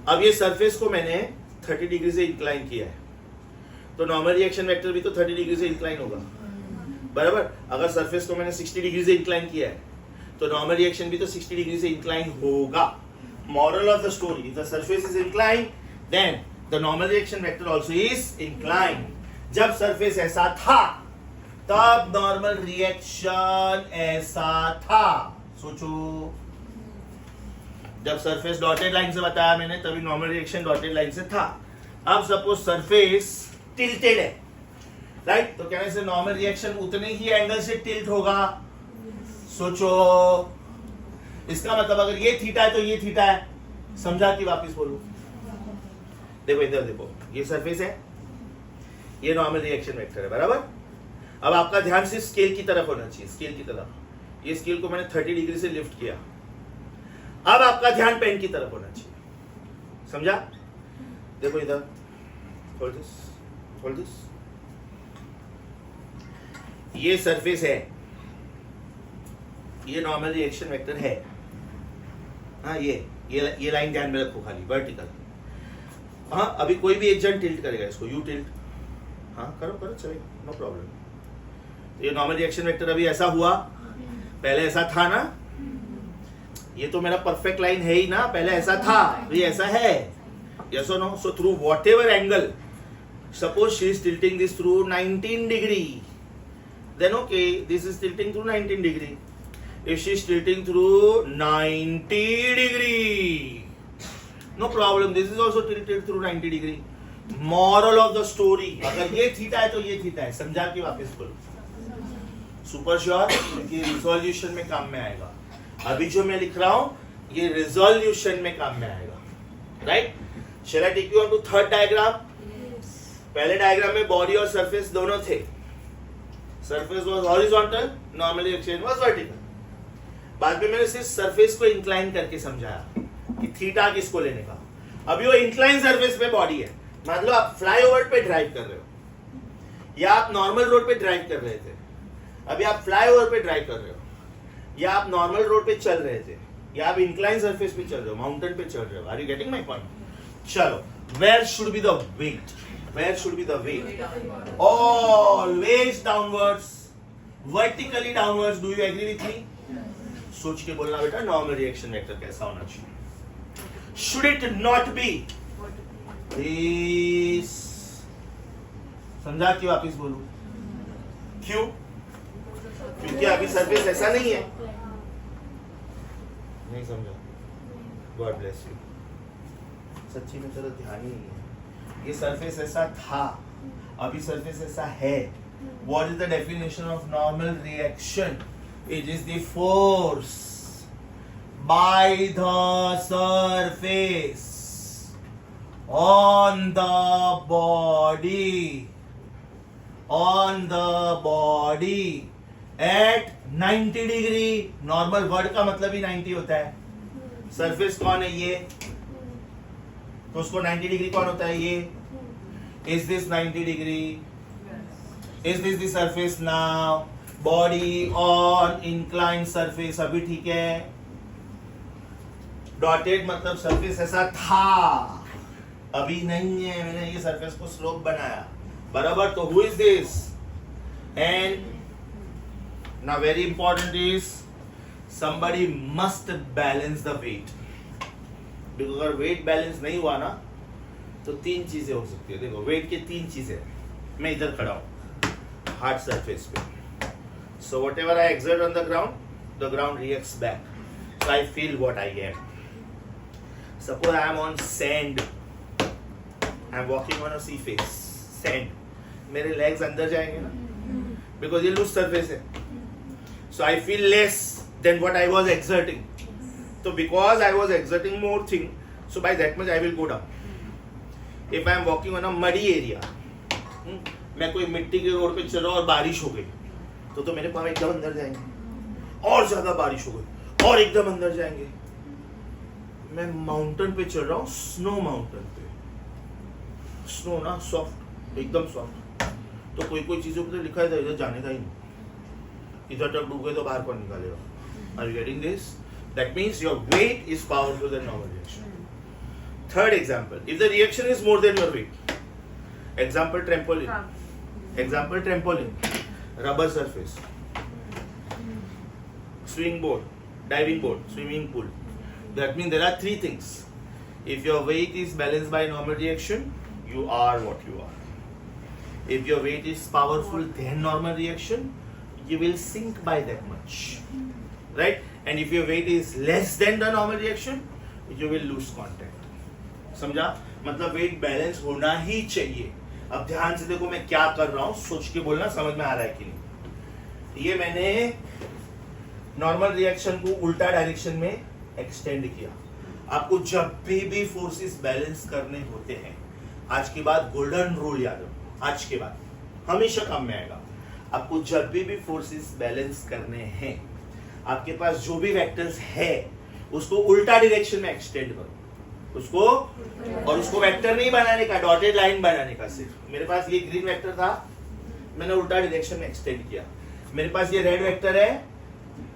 अब ये सरफेस को मैंने 30 डिग्री से इंक्लाइन किया है, तो नॉर्मल रिएक्शन वेक्टर भी तो 30 डिग्री से इंक्लाइन होगा, बराबर? अगर सरफेस को मैंने 60 डिग्री से इंक्लाइन किया है, तो नॉर्मल रिएक्शन भी तो 60 डिग्री से इंक्लाइन होगा। Moral of the story: if the surface is inclined, then the normal reaction vector also is inclined. जब सरफेस ऐसा था, तब नॉर्मल रिएक्शन ऐसा था। सोचो, जब सरफेस डॉटेड लाइन से बताया मैंने, तभी नॉर्मल रिएक्शन डॉटेड लाइन से था। अब सपोज सरफेस टिल्टेड है, राइट? तो कहने से नॉर्मल रिएक्शन उतने ही एंगल से टिल्ट होगा। सोचो, इसका मतलब अगर ये थीटा है तो ये थीटा है। समझा कि वापस बोलूं? देखो इधर देखो, ये सरफेस है, ये नॉर्मल रिएक्शन वेक्टर है, बराबर? अब आपका ध्यान सिर्फ स्केल की तरफ होना चाहिए, स्केल की तरफ। ये स्केल को मैंने 30 डिग्री से लिफ्ट किया। अब आपका ध्यान पेन की तरफ होना चाहिए, समझा? देखो इधर, होल्ड दिस। ये सरफेस है, ये नॉर्मल रिएक्शन वेक्टर है। हाँ, ये लाइन ध्यान में रखो, खाली वर्टिकल। हाँ, अभी कोई भी एक जन टिल्ट करेगा इसको, यू टिल्ट, हाँ करो चलेगा, नो प्रॉब्लम। ये नॉर्मल रिएक्शन वेक्टर अभी ऐसा हुआ, पहले ऐसा था ना? ये तो मेरा परफेक्ट लाइन है ही ना, पहले ऐसा था, ये ऐसा है, यस और no? So through whatever angle, suppose she is tilting this through 19 degree, then okay, this is tilting through 19 degree. If she is tilting through 90 degree, no problem, this is also tilted through 90 degree. Moral of the story: अगर ये थीटा है तो ये थीटा है। समझा कि वापस बोलो? Super sure? क्योंकि रिजोल्यूशन में काम में आएगा। अभी जो मैं लिख रहा हूं ये रिजोल्यूशन में काम में आएगा, right? Shall I take you on to third diagram? पहले डायग्राम में बॉडी और सरफेस दोनों थे। Surface was horizontal, normal reaction was vertical. बाद में मैंने सिर्फ सरफेस को इंक्लाइन करके समझाया कि थीटा किसको लेने का। अभी वो इंक्लाइन सरफेस पे बॉडी है, मतलब आप फ्लाईओवर पे ड्राइव कर रहे हो, या आप नॉर्मल रोड पे ड्राइव कर रहे थे। अभी आप फ्लाईओवर पे ड्राइव कर रहे हो, या आप नॉर्मल रोड पे चल रहे थे, या आप इंक्लाइन सरफेस पे चल रहे हो, माउंटेन पे चल रहे हो। Are you getting my point? चलो, where should be the weight? Where should be the weight? Always downwards, vertically downwards. Do you agree with me? सोच के बोलना बेटा, नॉर्मल रिएक्शन वेक्टर कैसा होना चाहिए? Should it not be this? समझा कि वापिस बोलूं? क्यों? क्योंकि अभी सरफेस ऐसा नहीं है। नहीं समझा? God bless you. सच्ची में चलो ध्यान ही नहीं है। ये सरफेस ऐसा था, अभी सरफेस ऐसा है। What is the definition of normal reaction? It is the force by the surface on the body at 90 degree. Normal word का मतलब ही 90 होता है। सरफेस कौन है? ये, तो उसको 90 डिग्री कौन होता है? ये। Is this 90 degree? Is this the surface now? Body on inclined surface, अभी ठीक है। Dotted मतलब सरफेस ऐसा था, अभी नहीं है। मैंने ये सरफेस को स्लोप बनाया, बराबर? तो who is this? And now very important is somebody must balance the weight. देखो, अगर वेट बैलेंस नहीं हुआ ना तो 3 चीजें हो सकती है। देखो, वेट के 3 चीजें। मैं इधर खड़ा हूं हार्ड सरफेस पे, So whatever I exert on the ground reacts back. So I feel what I am. Suppose I am on sand. I am walking on a sea face. Sand. मेरे legs अंदर जाएंगे ना? Because ये loose surface है. So I feel less than what I was exerting. So because I was exerting more thing, so by that much I will go down. If I am walking on a muddy area, मैं कोई मिट्टी के रोड पे चल रहा हूँ और बारिश हो गई, तो मेरे पाँव एकदम अंदर जाएंगे. और ज्यादा बारिश हो गई और एकदम अंदर जाएंगे. मैं माउंटेन पे चल रहा हूँ, स्नो माउंटेन पे. स्नो ना सॉफ्ट, एकदम सॉफ्ट. तो कोई चीजों पे तो लिखा है इधर जाने का ही नहीं. इधर तक डूब गए तो बाहर कौन निकालेगा? Are you getting this? That means your weight is powerful than normal reaction. Third example, if the reaction is more than your weight. Example trampoline. Example trampoline. Rubber surface. Swing board, diving board, swimming pool. That means there are three things. If your weight is balanced by normal reaction, you are what you are. If your weight is powerful than normal reaction, you will sink by that much. Right? And if your weight is less than the normal reaction, you will lose contact. समझा? मतलब weight balance होना ही चाहिए. अब ध्यान से देखो मैं क्या कर रहा हूँ, सोच के बोलना समझ में आ रहा है कि नहीं. ये मैंने नॉर्मल रिएक्शन को उल्टा डायरेक्शन में एक्सटेंड किया. आपको जब भी फोर्सेस बैलेंस करने होते हैं, आज के बाद गोल्डन रूल याद रखो. आज के बाद हमेशा काम में आएगा. आपको जब भी फोर्सेस बैलेंस करने हैं, आपके पास जो भी वेक्टर्स है उसको उल्टा डायरेक्शन में एक्सटेंड करो. उसको और उसको वेक्टर नहीं बनाने का, डॉटेड लाइन बनाने का. सिर्फ मेरे पास ये ग्रीन वेक्टर था, मैंने उल्टा डायरेक्शन में एक्सटेंड किया. मेरे पास ये रेड वेक्टर है,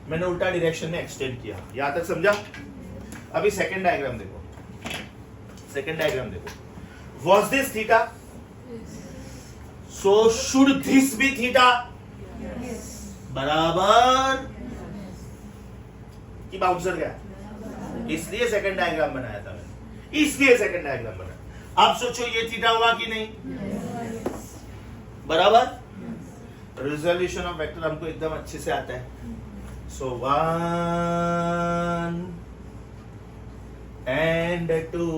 मैंने उल्टा डायरेक्शन में एक्सटेंड किया. यहां तक समझा? अभी सेकंड डायग्राम देखो. सेकंड डायग्राम देखो. Was this theta? So should this be theta? बराबर कि बाउंसर गया. इसलिए सेकंड डायग्राम बनाया था मैंने. इसलिए सेकंड डायग्राम बनाया. आप सोचो ये थीटा हुआ कि नहीं? बराबर. रिजोल्यूशन ऑफ वेक्टर हमको एकदम अच्छे से आता है. सो 1 and 2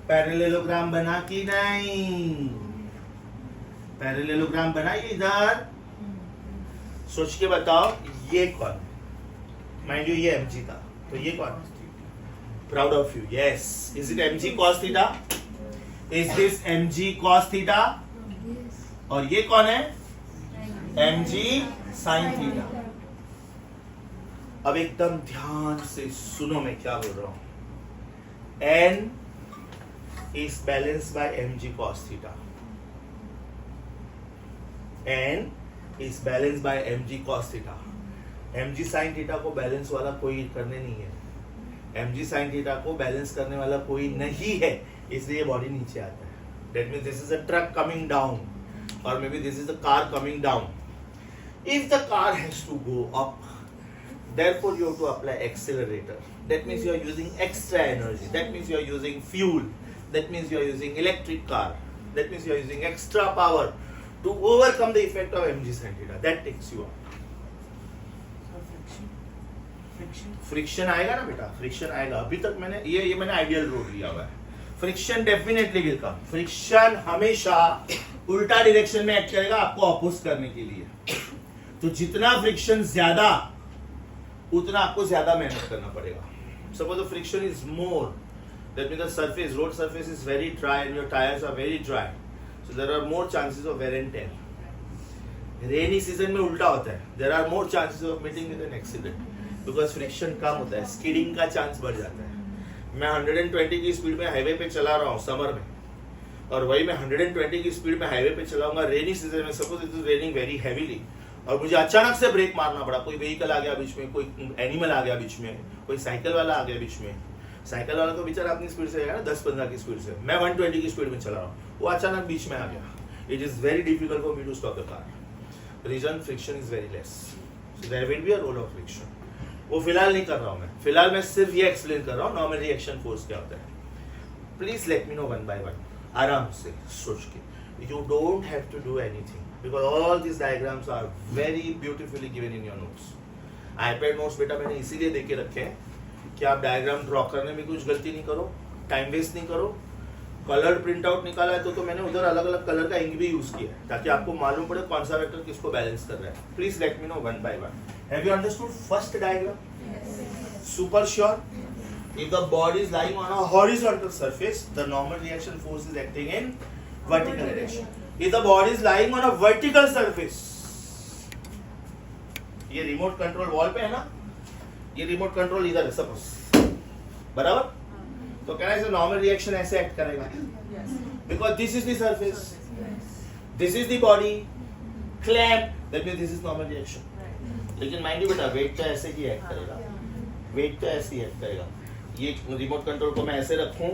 पैरेललोग्राम बना कि नहीं? पैरेललोग्राम बनाइए इधर. सोच के बताओ ये कौन? माइंड यू ये mg था, तो ये कौन? Proud of you. Yes. Is it mg cos theta? Is this mg cos theta? Yes. और ये कौन है? mg sin theta. अब एकदम ध्यान से सुनो मैं क्या बोल रहा हूं. n is balanced by mg cos theta. n is balanced by mg cos theta. mg sin theta को बैलेंस वाला कोई करने नहीं है. mg sin theta को बैलेंस करने वाला कोई नहीं है, इसलिए बॉडी नीचे आता है. That means this is a truck coming down, or maybe this is a car coming down. If the car has to go up, therefore you have to apply accelerator. That means you are using extra energy. That means you are using fuel. That means you are using electric car. That means you are using extra power to overcome the effect of mg sin theta. That takes you up. Friction आएगा ना बेटा, फ्रिक्शन आएगा. अभी तक मैंने ये मैंने आइडियल रोड लिया हुआ है. Friction definitely will come. Friction हमेशा उल्टा डायरेक्शन में एक्ट करेगा आपको अपोज करने के लिए. तो जितना फ्रिक्शन ज्यादा, उतना आपको ज्यादा मेहनत करना पड़ेगा. Suppose the friction is more, that means the surface, road surface is very dry and your tyres are very dry, so there are more chances of wear and tear. Rainy season में उल्टा होता है. There are more chances of meeting with an accident, because friction कम होता है, स्किडिंग का चांस बढ़ जाता है. मैं 120 की स्पीड में हाईवे पे चला रहा हूँ समर में, और वही मैं 120 की स्पीड में हाईवे पे चलाऊंगा रेनी सीजन में. Suppose it is raining very heavily और मुझे अचानक से ब्रेक मारना पड़ा. कोई व्हीकल आ गया बीच में, कोई एनिमल आ गया बीच में, कोई साइकिल वाला आ गया बीच में. साइकिल वाला तो बेचारा अपनी स्पीड से ना 10-15 की स्पीड से, मैं 120 की स्पीड में चला रहा हूँ, वो अचानक बीच में आ गया. It is very difficult for me to stop the car. Reason friction is very less, so there will be a role of friction. वो फिलहाल नहीं कर रहा हूं मैं. फिलहाल मैं सिर्फ ये एक्सप्लेन कर रहा हूँ नॉर्मल रिएक्शन फोर्स क्या होता है. Please let me know one by one, आराम से सोच के. You don't have to do anything. because all these diagrams are very beautifully given in your notes. iPad notes बेटा मैंने इसीलिए देके रखे हैं कि आप डायग्राम ड्रॉ करने में कुछ गलती नहीं करो, टाइम वेस्ट नहीं करो. कलर प्रिंट आउट निकाला है तो मैंने उधर अलग अलग कलर का इंक भी यूज किया है ताकि आपको मालूम पड़े कौन सा वेक्टर किसको बैलेंस कर रहा है. Please let me know one by one. Have you understood first diagram? Super sure? If the body is lying on a horizontal surface, the normal reaction force is acting in vertical direction. If the body is lying on a vertical surface, ये रिमोट कंट्रोल वॉल पे है ना, ये रिमोट कंट्रोल इधर है सपोज, बराबर? तो क्या है नॉर्मल रिएक्शन ऐसे एक्ट करेगा, because this is the surface, this is the body, clamp, that means this is normal reaction. लेकिन माइंड यू बेटा वेट तो ऐसे ही एक्ट करेगा, वेट तो ऐसे ही एक्ट करेगा. ये रिमोट कंट्रोल को मैं ऐसे रखूं,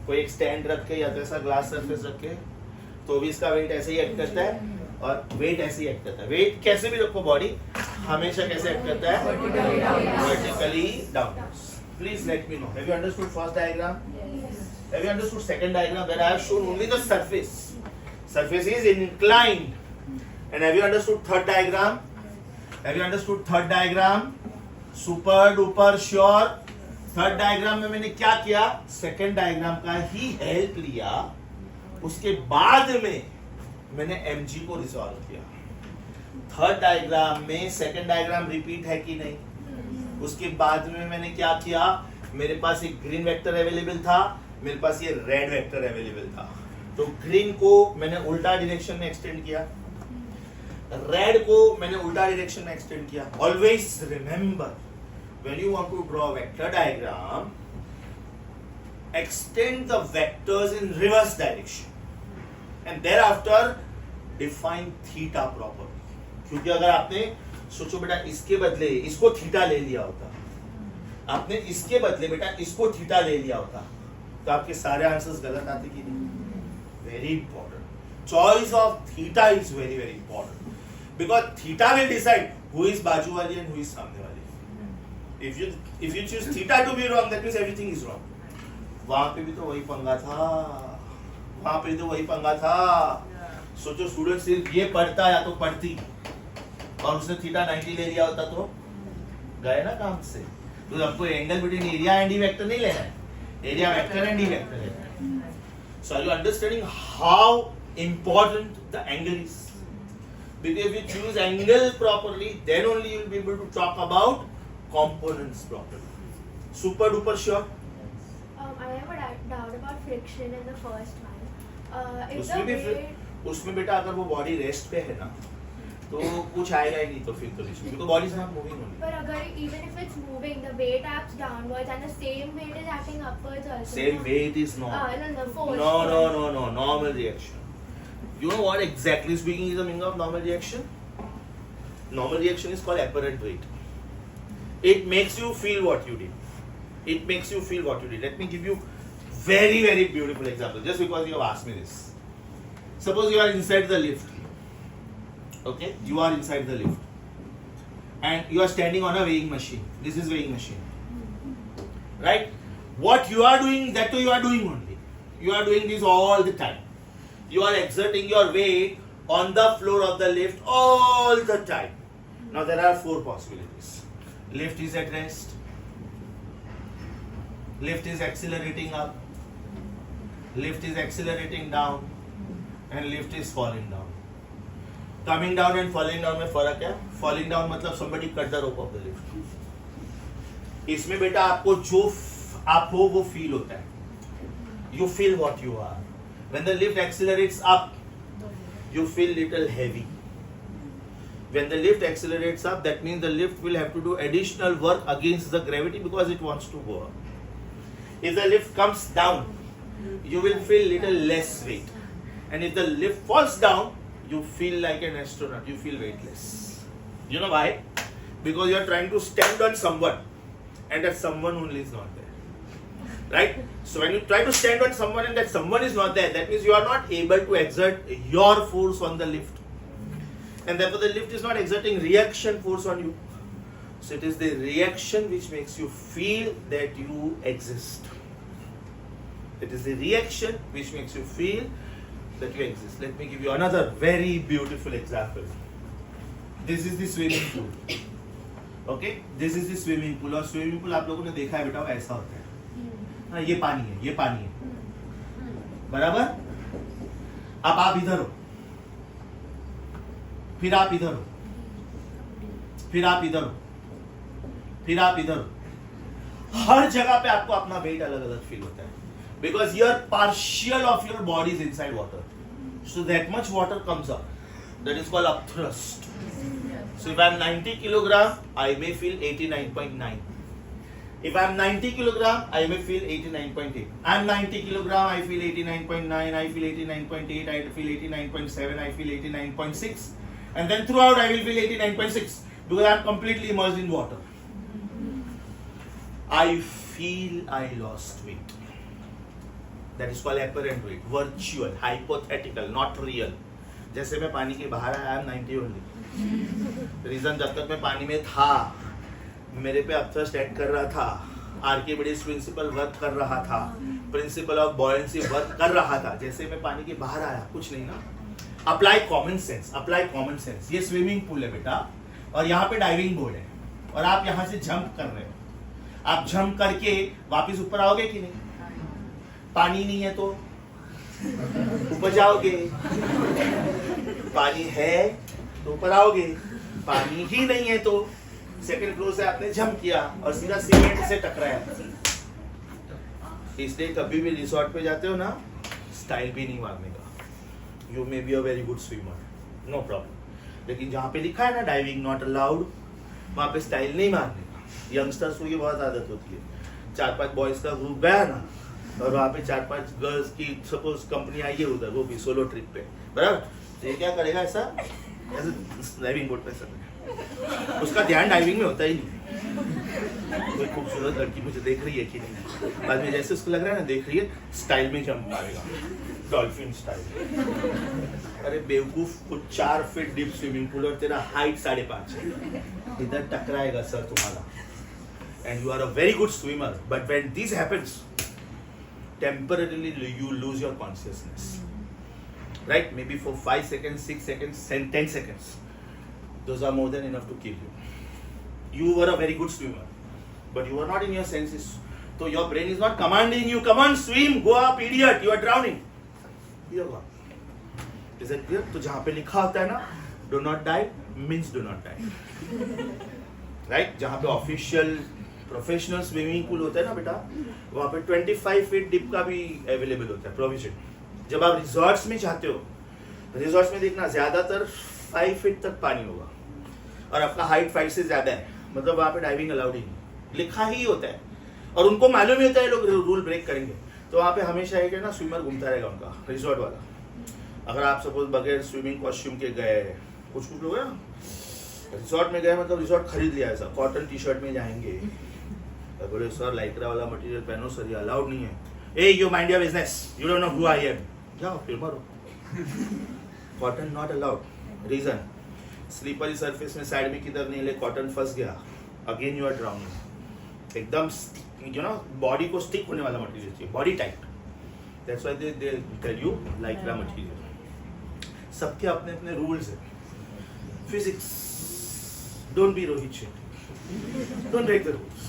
कोई एक स्टैंड रख के या तो ऐसा ग्लास सरफेस रख के, तो भी इसका वेट ऐसे ही एक्ट करता है और वेट ऐसे ही एक्ट करता है. वेट कैसे भी रखो, बॉडी हमेशा कैसे एक्ट करता है? Vertically downwards. Please let me know, have you understood first diagram? Have you understood second diagram where I have shown only the surface? Surface is inclined. And have you understood third diagram? Have you understood third diagram? Super duper sure. Third diagram में मैंने क्या किया? सेकंड डायग्राम का ही हेल्प लिया, उसके बाद में मैंने mg को रिजॉल्व किया. थर्ड डायग्राम में सेकंड डायग्राम रिपीट है कि नहीं? उसके बाद में मैंने क्या किया? मेरे पास एक ग्रीन वेक्टर अवेलेबल था, मेरे पास ये रेड वेक्टर अवेलेबल था, तो ग्रीन को मैंने उल्टा डायरेक्शन में एक्सटेंड किया, रेड को मैंने उल्टा डायरेक्शन में एक्सटेंड किया. Always remember, when you want to draw a vector diagram, extend the vectors in reverse direction and thereafter define theta properly. क्योंकि अगर आपने सोचो बेटा इसके बदले इसको थीटा ले लिया होता, आपने इसके बदले बेटा इसको थीटा ले लिया होता, तो आपके सारे आंसर्स गलत आते कि नहीं? Very important. Choice of theta is very very important, because theta will decide who is बाजू वाली एंड हु इज सामने वाली. If you choose theta to be wrong, that means everything is wrong. वहां पे भी तो वही पंगा था, वहां पे तो वही पंगा था. सोचो स्टूडेंट सिर्फ ये पढ़ता या तो पढ़ती और उसने थीटा 90 ले लिया होता तो गए ना काम से. तो आपको angle between area and E vector नहीं लेना है, area vector and E vector लेना है. So are you understanding how important the angle is? Because if you choose angle properly, then only you will be able to talk about components properly. Super duper sure? I have a doubt about friction in the first one. If उसमें भी the weight, उसमें बेटा अगर वो बॉडी रेस्ट पे है ना तो कुछ आएगा ही नहीं, तो फिर तो इसमें तो बॉडी से मूविंग होनी. but अगर even if it's moving, the weight acts downwards and the same weight is acting upwards also. Same weight is not. No, force. No. Normal reaction. You know what exactly speaking is the meaning of normal reaction? Normal reaction is called apparent weight. It makes you feel what you did. It makes you feel what you did. Let me give you very very beautiful example. Just because you have asked me this. Suppose you are inside the lift. Okay, you are inside the lift, and you are standing on a weighing machine. This is weighing machine, right? What you are doing, that you are doing only. You are doing this all the time. You are exerting your weight on the floor of the lift all the time. Now there are four possibilities. Lift is at rest, lift is accelerating up, lift is accelerating down, and lift is falling down. Coming down and falling down में फर्क है. Falling down मतलब somebody cut the rope of the lift. इसमें बेटा आपको जो आप हो वो फील होता है. You feel what you are. When the lift accelerates up, you feel little heavy. When the lift accelerates up, that means the lift will have to do additional work against the gravity because it wants to go up. If the lift comes down, you will feel little less weight. And if the lift falls down, you feel like an astronaut. You feel weightless. You know why? Because you are trying to stand on someone, and that someone only is not there. Right? So when you try to stand on someone and that someone is not there, that means you are not able to exert your force on the lift. And therefore the lift is not exerting reaction force on you. So it is the reaction which makes you feel that you exist. It is the reaction which makes you feel that you exist. Let me give you another very beautiful example. This is the swimming pool. Okay, this is the swimming pool. और swimming pool आप लोगों ने देखा है बेटा, ऐसा होता है. हाँ, ये पानी है, ये पानी है, बराबर. अब आप इधर हो, फिर आप इधर हो, फिर आप इधर हो, फिर आप इधर हो. हर जगह पे आपको अपना वेट अलग अलग फील होता है. Because your partial of your body is inside water, so that much water comes up. That is called upthrust. So if I am 90 kilogram, I may feel 89.9. If I am 90 kilogram, I may feel 89.8. I am 90 kilogram, I feel 89.9. I feel 89.8. I feel 89.7. I feel 89.6. And then throughout, I will feel 89.6 because I am completely immersed in water. I feel I lost weight. That is called apparent weight, virtual, hypothetical, not real. जैसे मैं पानी के बाहर आया, I am 90 only. रीजन जब तक मैं पानी में था, मेरे पे अपथ्रस्ट एक्ट कर रहा था, आर्किमिडीज प्रिंसिपल वर्क कर रहा था, प्रिंसिपल ऑफ बॉयंसी वर्क कर रहा था. जैसे मैं पानी के बाहर आया, कुछ नहीं ना. Apply common sense, apply common sense. ये स्विमिंग पूल है बेटा, और यहाँ पे डाइविंग बोर्ड है, और आप यहाँ से जंप कर रहे हो. आप जंप करके वापस ऊपर आओगे कि नहीं? पानी नहीं है तो ऊपर जाओगे. पानी है तो ऊपर आओगे. पानी ही नहीं है तो सेकंड फ्लोर से आपने जंप किया और सीधा सीमेंट से टकराया. इसलिए कभी भी रिसोर्ट पे जाते हो ना, स्टाइल भी नहीं मारने का. You may be a very good swimmer, no problem. लेकिन जहाँ पे लिखा है ना डाइविंग नॉट अलाउड, वहाँ पे स्टाइल नहीं मारने का. यंगस्टर्स को ये बहुत आदत होती है. 4-5 बॉयज का ग्रुप गया ना, और वहाँ पे 4-5 गर्ल्स की सपोज कंपनी आई है उधर, वो भी सोलो ट्रिप पे, बराबर. तो ये क्या करेगा, ऐसा डाइविंग बोर्ड पे सर, उसका ध्यान डाइविंग में होता ही नहीं. कोई खूबसूरत लड़की मुझे देख रही है कि नहीं, बाद में जैसे उसको लग रहा है ना देख रही है, स्टाइल में जंप मारेगा, डॉल्फिन स्टाइल. अरे बेवकूफ, कुछ 4 फीट डीप स्विमिंग पूल और तेरा हाइट 5.5 है, इधर टकराएगा सर तुम्हारा. And you are a very good swimmer, but when this happens, temporarily you lose your consciousness, right? Maybe for 5 seconds, 6 seconds, 10 seconds. Those are more than enough to kill you. You were a very good swimmer, but you were not in your senses. So your brain is not commanding you, come on swim, go up idiot, you are drowning. You are gone. Is that clear? तो जहाँ पे लिखा होता है ना, do not die means do not die. Right? जहाँ पे official प्रोफेशनल स्विमिंग पूल होता है ना बेटा, वहाँ पे 25 फीट डीप का भी अवेलेबल होता है प्रोविजन. जब आप रिजॉर्ट्स में जाते हो, रिजॉर्ट्स में देखना ज्यादातर 5 फीट तक पानी होगा, और आपका हाइट 5 से ज्यादा है, मतलब वहाँ पे डाइविंग अलाउड ही नहीं, लिखा ही होता है. और उनको मालूम ही होता है लोग रूल ब्रेक करेंगे, तो वहाँ पे हमेशा एक है ना स्विमर घूमता रहेगा उनका रिजॉर्ट वाला. अगर आप सपोज बगैर स्विमिंग कॉस्ट्यूम के गए, कुछ लोग है ना रिजॉर्ट में गए, मतलब रिजॉर्ट खरीद लिया, ऐसा कॉटन टी शर्ट में जाएंगे, बोले सर लाइक्रा वाला मटेरियल पहनो सर, ये अलाउड नहीं है. A you mind your business, you don't know who I am, जाओ फिर मरो. Cotton not allowed. Reason, slippery surface में साइड में किधर नहीं ले, कॉटन फंस गया, अगेन यू आर ड्राउनिंग. एकदम यू नो बॉडी को स्टिक होने वाला मटेरियल चाहिए, body type. That's why they tell you lycra material. सबके अपने अपने रूल्स है. Physics, don't be Rohit Shetty, don't break the rules.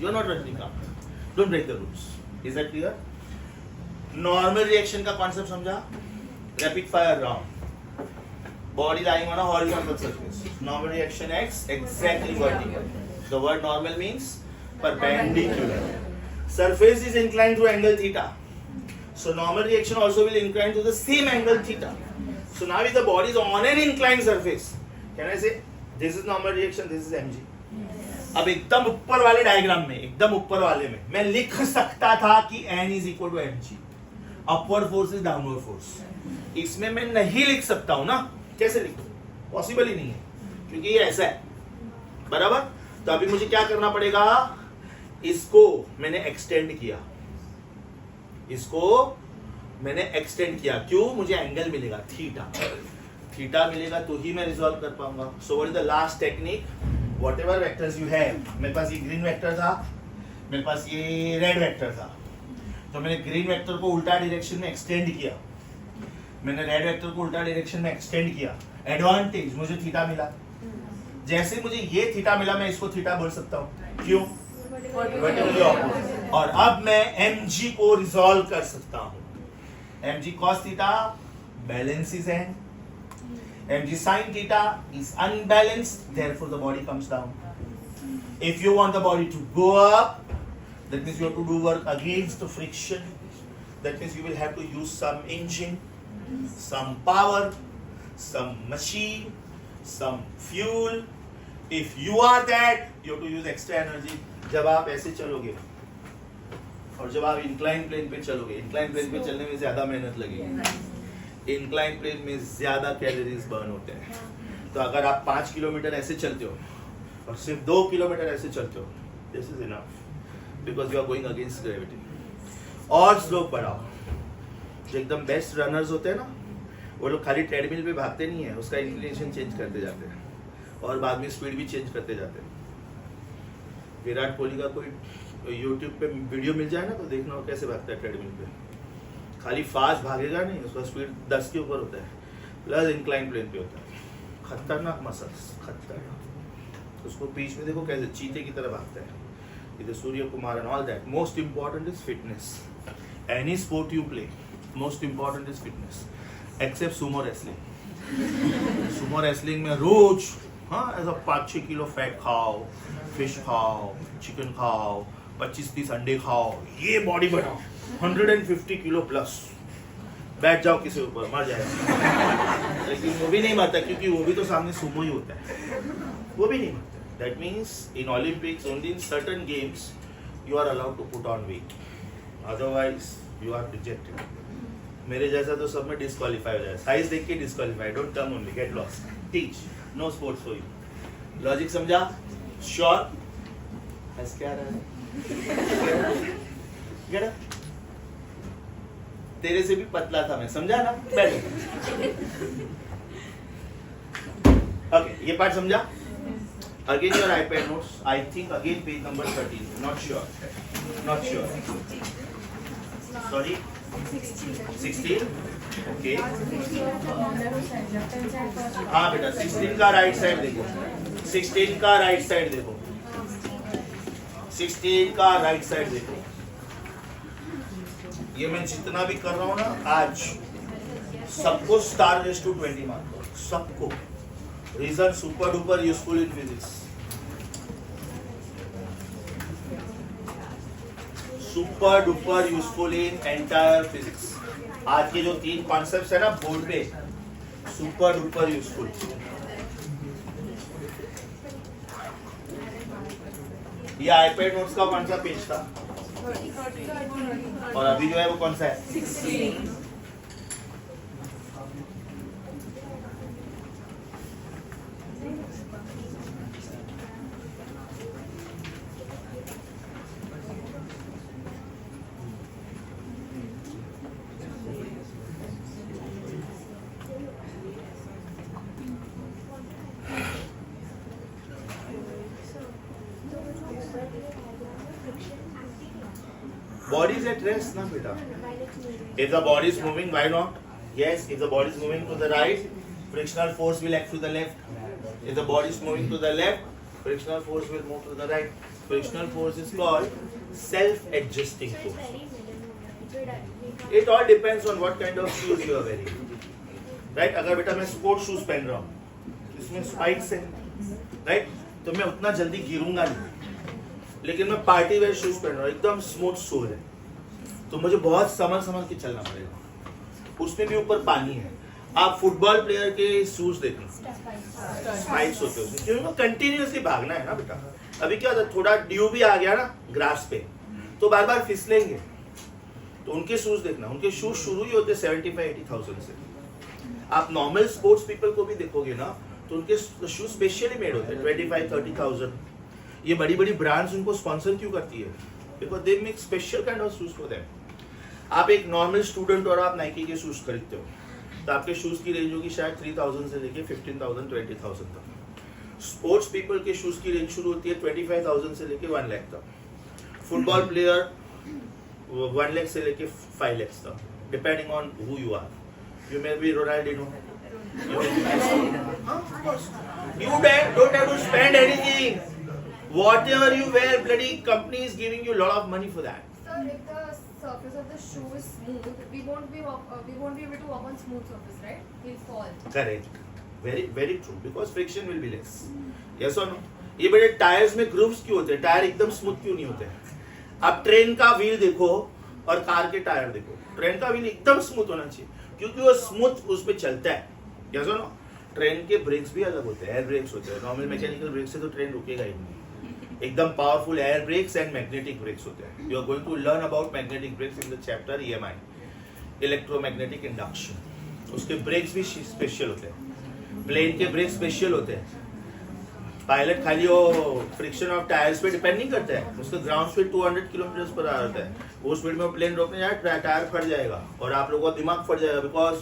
You are not Rajnikant. Don't break the rules. Is that clear? Normal reaction का concept समझा? Rapid fire round. Body lying on a horizontal surface. Normal reaction X, exactly vertical. The word normal means perpendicular. Surface is inclined to angle theta. So normal reaction also will incline to the same angle theta. So now if the body is on an inclined surface, can I say this is normal reaction, this is mg? अब एकदम ऊपर वाले डायग्राम में, एकदम ऊपर वाले में मैं लिख सकता था कि n is equal to mg, upward force is downward force. इसमें मैं नहीं लिख सकता हूं ना, कैसे लिखूं? पॉसिबल ही नहीं है, क्योंकि ये ऐसा है, बराबर. तो अभी मुझे क्या करना पड़ेगा, इसको मैंने एक्सटेंड किया, इसको मैंने एक्सटेंड किया. क्यों? मुझे एंगल मिलेगा थीटा, थीटा मिलेगा तो ही मैं रिजॉल्व कर पाऊंगा. So what is the last technique? Whatever vectors you have, मेरे पास ये ग्रीन वेक्टर था, मेरे पास ये रेड वेक्टर था, तो मैंने ग्रीन वेक्टर को उल्टा डायरेक्शन में एक्सटेंड किया. मैंने रेड वेक्टर को उल्टा डायरेक्शन में एक्सटेंड किया, एडवांटेज मुझे थीटा मिला। जैसे मुझे ये थीटा मिला मैं इसको थीटा बोल सकता हूँ, क्यों? Vertically opposite. और अब मैं mg को रिजॉल्व कर सकता हूँ। mg cos theta balance is an, mg sin theta is unbalanced, therefore the body comes down. If you want the body to go up, that means you have to do work against the friction. That means you will have to use some engine, some power, some machine, some fuel. If you are that, you have to use extra energy. जब आप ऐसे चलोगे और जब आप इंक्लाइन प्लेन पे चलोगे, इंक्लाइन प्लेन पे चलने में ज्यादा मेहनत लगेगी, इंक्लाइन प्लेन में ज्यादा कैलोरीज बर्न होते हैं। तो अगर आप 5 किलोमीटर ऐसे चलते हो और सिर्फ 2 किलोमीटर ऐसे चलते हो, this is enough because you are going against gravity. और स्लोप बढ़ाओ। जो एकदम बेस्ट रनर्स होते हैं ना, वो लोग खाली ट्रेडमिल पे भागते नहीं है, उसका इंक्लिनेशन चेंज करते जाते हैं और बाद में स्पीड भी चेंज करते जाते हैं। विराट कोहली का कोई यूट्यूब पे वीडियो मिल जाए ना तो देखना वो कैसे भागता है ट्रेडमिल पे। खाली फास्ट भागेगा नहीं, उसका स्पीड 10 के ऊपर होता है, प्लस इंक्लाइन प्लेन पे होता है। खतरनाक मसल्स, खतरनाक। उसको बीच में देखो कैसे चीते की तरह भागता है। इधर Surya Kumar and all that. Most important is fitness. Any sport you play, most important is fitness, except sumo wrestling. Sumo wrestling में रोज ऐसा 5-6 किलो फैट खाओ, फिश खाओ, चिकन खाओ, 25-30 अंडे खाओ, ये बॉडी बनाओ, 150 किलो प्लस, बैठ जाओ किसी ऊपर, मर जाएगा। लेकिन वो भी नहीं मरता क्योंकि वो भी तो सामने सुमो ही होता है, वो भी नहीं मरता। That means in Olympics only in certain games you are allowed to put on weight, otherwise you are rejected. मेरे जैसा तो सब में डिस्क्वालीफाई हो जाए, साइज देख के disqualify, don't come only, get lost, teach, no sports for you. Logic समझा? श्योर? हंस क्या रहा है? Get up. तेरे से भी पतला था मैं, समझा ना? ओके, ये पार्ट समझा? Again your iPad notes, I think again page number 13, not sure, not sure, sorry 16, okay. हाँ बेटा, 16 का राइट साइड देखो, 16 का राइट साइड देखो, 16 का राइट साइड देखो। ये मैं जितना भी कर रहा हूँ ना आज, सबको स्टार रेस टू 20 मार्क दो, सबको। Reason super duper useful in physics, super duper useful in entire physics. आज के जो 3 कॉन्सेप्ट्स है ना बोर्ड पे, सुपर डुपर यूजफुल। ये आईपैड नोट्स का कौन सा पेज था? और अभी जो है वो कौन सा है? 16। Body is at rest, na beta. If the body is moving, why not? Yes, if the body is moving to the right, frictional force will act to the left. If the body is moving to the left, frictional force will move to the right. Frictional force is called self-adjusting force. It all depends on what kind of shoes you are wearing. Right? अगर बेटा मैं स्पोर्ट शूज पहन रहा हूँ, इसमें स्पाइक्स है, राइट? तो मैं उतना जल्दी गिरूंगा नहीं। लेकिन मैं पार्टी वेयर शूज पहन रहा हूँ, एकदम स्मूथ सोल है, तो मुझे बहुत संभल के चलना पड़ेगा। उसमें भी ऊपर पानी है। आप फुटबॉल प्लेयर के शूज देखना, स्पाइक्स होते हैं उसमें, क्योंकि कंटिन्यूअसली भागना है ना बेटा। अभी क्या होता है, थोड़ा ड्यू भी आ गया ना ग्रास पे, तो बार बार फिसलेंगे, तो उनके शूज देखना। उनके शूज शुरू ही होते 75-80,000 से। आप नॉर्मल स्पोर्ट्स पीपल को भी देखोगे ना, तो उनके शूज स्पेशली मेड होते हैं 25-30,000। ये बड़ी बड़ी ब्रांड्स उनको स्पॉन्सर क्यों करती है? Because they make special kind of shoes for them. आप एक नॉर्मल स्टूडेंट और आप नाइकी के शूज खरीदते हो, तो आपके शूज की रेंज होगी शायद 3,000 से लेके 15,000, 20,000 तक। स्पोर्ट्स पीपल के शूज की रेंज शुरू होती है 25,000 से लेके 1 लाख तक। फुटबॉल प्लेयर 1 लाख से लेके 5 लाख तक, depending on who you are. You may be Ronaldinho. You may be Messi. Of course. You don't have to spend anything. Whatever you wear, bloody company is giving you a lot of money for that. Sir, if the surface of the shoe is smooth, we won't be able to walk on smooth surface, right? We'll fall. Correct. Very very true. Because friction will be less. Yes or no? ये बड़े टायर्स में ग्रूव्स क्यों होते हैं? टायर एकदम स्मूथ क्यों नहीं होते? अब ट्रेन का व्हील देखो और कार के टायर देखो. ट्रेन का व्हील एकदम स्मूथ होना चाहिए क्योंकि वो स्मूथ उस पे चलता है. Yes or no? ट्रेन के ब्रेक्स भी अलग होते हैं. एयर ब्रेक्स होते हैं. नॉर्मल मैकेनिकल ब्रेक से तो ट्रेन रुकेगा ही नहीं. एकदम powerful air brakes and magnetic brakes होते हैं. You are going to learn about magnetic brakes in the chapter EMI, electromagnetic induction. उसके ब्रेक्स भी स्पेशल होते हैं. प्लेन के ब्रेक स्पेशल होते हैं. पायलट खाली वो फ्रिक्शन ऑफ टायर्स पे डिपेंड नहीं करता है. उसका ग्राउंड स्पीड 200 किलोमीटर पर आ रहा है. वो स्पीड में प्लेन रोकने जाए टायर फट जाएगा और आप लोगों का दिमाग फट जाएगा. बिकॉज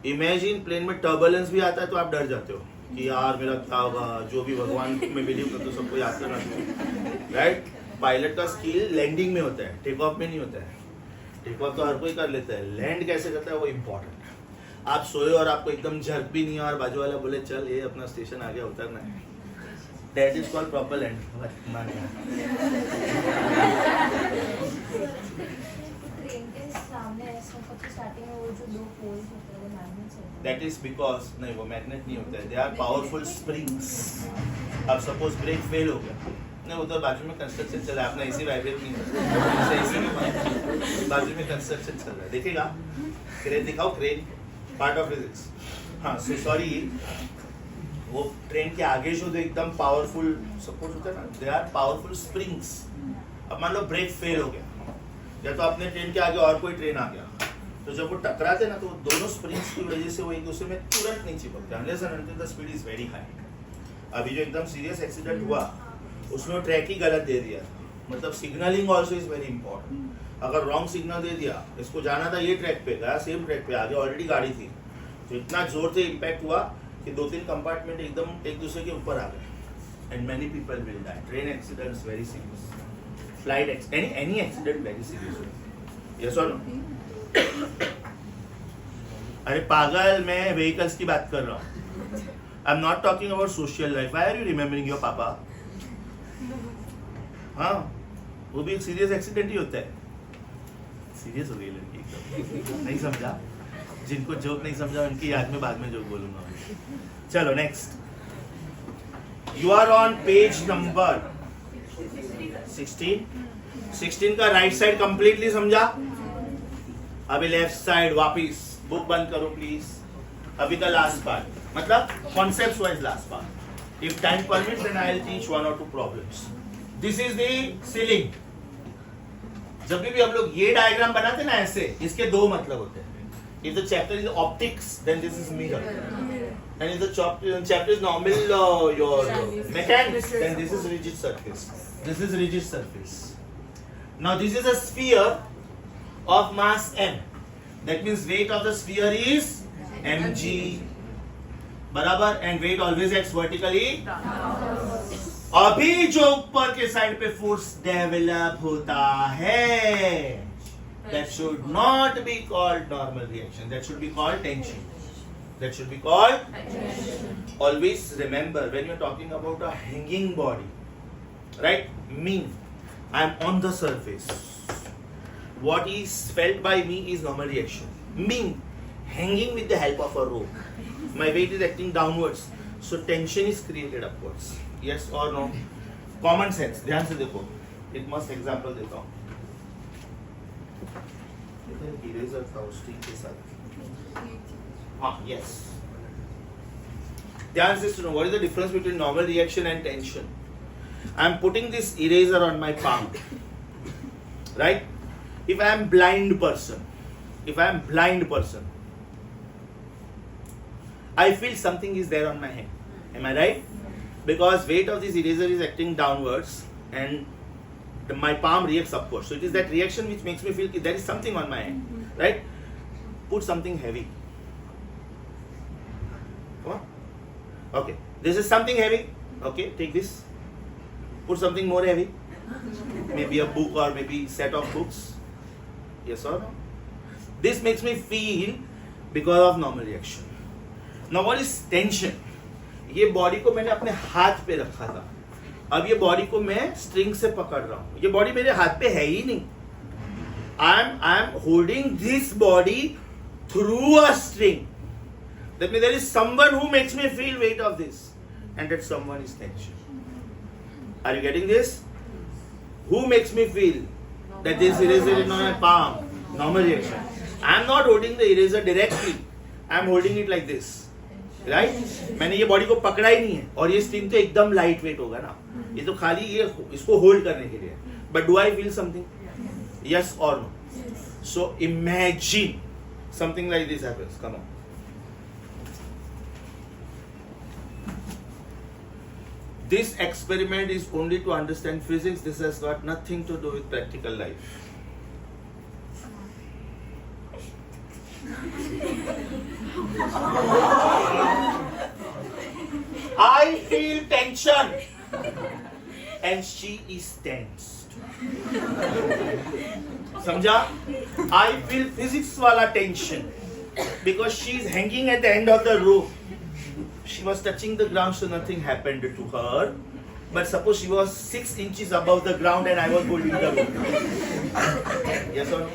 इमेजिन प्लेन में टर्बुलेंस भी आता है तो आप डर जाते हो कि यार मेरा क्या होगा. जो भी भगवान में बिलीव करते हो सबको याद करना चाहिए, राइट. पायलट का स्किल लैंडिंग में होता है, टेक ऑफ में नहीं होता है. टेक ऑफ तो हर कोई कर लेता है, लैंड कैसे करता है वो इम्पोर्टेंट है. आप सोए और आपको एकदम झर्क भी नहीं है और बाजू वाला बोले चल ये अपना स्टेशन आ गया उतरना है. That is called proper land. Train के सामने ऐसा सबसे स्टार्टिंग में वो जो दो पोल्स होते हैं वो मैग्नेट्स होते हैं. That is because नहीं वो मैग्नेट नहीं होता है. They are powerful springs. अब सपोज ब्रेक फेल हो गया, नहीं वो तो बाजू में कंस्ट्रक्शन चल रहा है. अपना एसी वाइब्रेट नहीं होता है. एसी में बाजू में कंस्ट्रक्शन चल रहा है. देखिएगा क्रेन दिखाओ. Crane part of physics. हाँ सो सॉरी. वो ट्रेन के आगे जो एकदम पावरफुल सपोर्ट होता है ना, दे आर पावरफुल स्प्रिंग्स. अब मान लो ब्रेक फेल हो गया या तो अपने ट्रेन के आगे और कोई ट्रेन आ गया, तो जब वो टकराते हैं ना तो दोनों स्प्रिंग्स की वजह से वो एक दूसरे में तुरंत नहीं चिपकते unless and until the speed is very high. अभी जो एकदम सीरियस एक्सीडेंट हुआ उसमें वो ट्रैक ही गलत दे दिया. मतलब signalling also is very important. अगर रॉन्ग सिग्नल दे दिया, इसको जाना था ये ट्रैक पे, गया सेम ट्रैक पे, आगे ऑलरेडी गाड़ी थी, तो इतना जोर से इम्पैक्ट हुआ कि 2-3 कंपार्टमेंट एकदम एक दूसरे के ऊपर आ गए and many people will die. Train accidents very serious. Flight any accident very serious. Yes और नो? अरे पागल, मैं व्हीकल्स की बात कर रहा हूँ. I am not talking about social life. Why are you remembering your पापा? हाँ वो भी एक सीरियस एक्सीडेंट ही होता है. सीरियस हो गई लड़की एकदम. नहीं समझा? जिनको जोक नहीं समझा उनकी याद में बाद में जोक बोलूंगा. चलो next. You are on page number 16. 16 का राइट साइड कंप्लीटली समझा? अभी लेफ्ट साइड वापिस. बुक बंद करो प्लीज. अभी का लास्ट पार्ट, मतलब concept wise last part. If time permits then I will teach 1 or 2 problems. This is the ceiling. जब भी हम लोग ये डायग्राम बनाते ना ऐसे, इसके दो मतलब होते हैं. If the chapter is optics, then this is mirror. And if the chapter is normal your mechanics, then this is rigid surface. This is rigid surface. Now this is a sphere of mass m. That means weight of the sphere is mg. बराबर. And weight always acts vertically. अभी जो ऊपर के साइड पे फोर्स डेवलप होता है, that should not be called normal reaction. That should be called tension. That should be called tension. Always remember when you're talking about a hanging body, right? Mean I am on the surface. What is felt by me is normal reaction. Mean hanging with the help of a rope. My weight is acting downwards, so tension is created upwards. Yes or no? Common sense. ध्यान से देखो. एक मस्त एग्जाम्पल देता हूँ. इरेजर था उस स्टिक के साथ. हाँ यस. ध्यान से सुनो. What is the difference between normal reaction and tension? I am putting this eraser on my palm. Right? If I am blind person, I feel something is there on my hand. Am I right? Because weight of this eraser is acting downwards and my palm reacts upwards. So it is that reaction which makes me feel that there is something on my hand. Right? Put something heavy. Come on. Okay. This is something heavy. Okay. Take this. Put something more heavy. Maybe a book or maybe set of books. Yes or no? This makes me feel because of normal reaction. Now what is tension? ये बॉडी को मैंने अपने हाथ पे रखा था, अब ये बॉडी को मैं स्ट्रिंग से पकड़ रहा हूं. ये बॉडी मेरे हाथ पे है ही नहीं. I am holding this body through a string. That means there is someone who makes me feel weight of this, and that someone is tension. Are you getting this? Who makes me feel that this eraser is on my palm? Normal reaction. I am not holding the eraser directly. I am holding it like this. Right? मैंने ये बॉडी को पकड़ा ही नहीं है, और ये स्ट्रिंग तो एकदम लाइट वेट होगा ना. ये तो खाली ये इसको होल्ड करने के लिए. But do I feel something? Yes or no? So imagine something like this happens. Come on. This experiment is only to understand physics. This has got nothing to do with practical life. I feel tension and she is tensed. समझा? I feel physics वाला tension because she is hanging at the end of the rope. She was touching the ground, so nothing happened to her. But suppose she was 6 inches above the ground and I was holding the rope. Yes or no?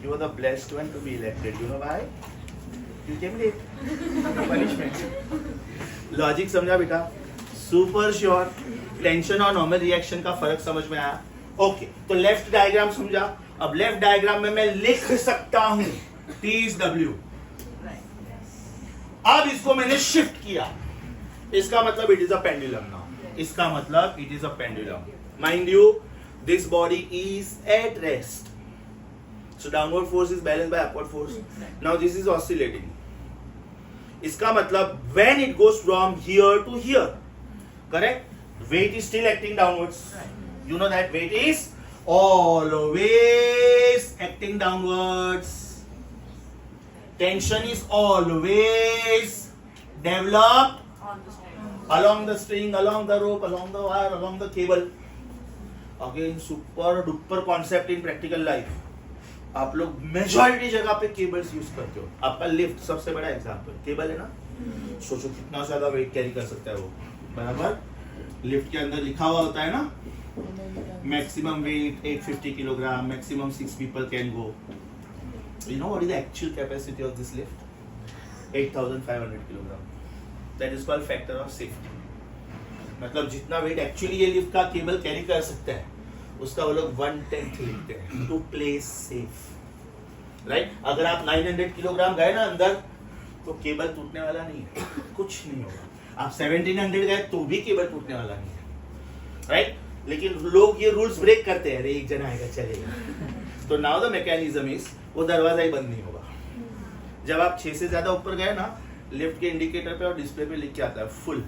You are the blessed one to be elected. You know why? You came late. Punishment. Logic समझा बेटा? Super sure. Tension और normal reaction का फर्क समझ में आया? Okay. तो left diagram समझा? अब left diagram में मैं लिख सकता हूँ T is W. अब इसको मैंने शिफ्ट किया, इसका मतलब it is a pendulum now. इसका मतलब it is a pendulum. Mind you, this body is at rest, so downward force is balanced by upward force. Now this is oscillating. इसका मतलब when it goes from here to here, correct, weight is still acting downwards. You know that weight is always acting downwards. Tension is always developed along the string, along the rope, along the wire, along the cable. Again, super duper concept in practical life. आप लोग मेजॉरिटी जगह पे केबल्स यूज करते हो. आपका लिफ्ट सबसे बड़ा एग्जांपल केबल है ना. सोचो कितना ज्यादा वेट कैरी कर सकता है वो, बराबर. लिफ्ट के अंदर लिखा हुआ होता है ना, maximum weight 850 kilogram, maximum 6 people can go. You know what is the actual capacity of this lift? 8,500 kilogram. That is called factor of safety. मतलब जितना वेट एक्चुअली ये लिफ्ट का केबल कैरी कर सकता है, उसका वो लोग 1/10 लिखते हैं टू प्ले सेफ. राइट? अगर आप 900 किलोग्राम गए ना अंदर, तो केबल टूटने वाला नहीं है, कुछ नहीं होगा. आप 1700 गए तो भी केबल टूटने वाला नहीं है. राइट? लेकिन लोग ये रूल्स ब्रेक करते हैं. अरे एक जन आएगा चलेगा. तो नाउ द मैकेनिज्म इज, वो दरवाजा ही बंद नहीं होगा. जब आप 6 से ज्यादा ऊपर गए ना, लिफ्ट के इंडिकेटर पे और डिस्प्ले पे लिख के आता है फुल.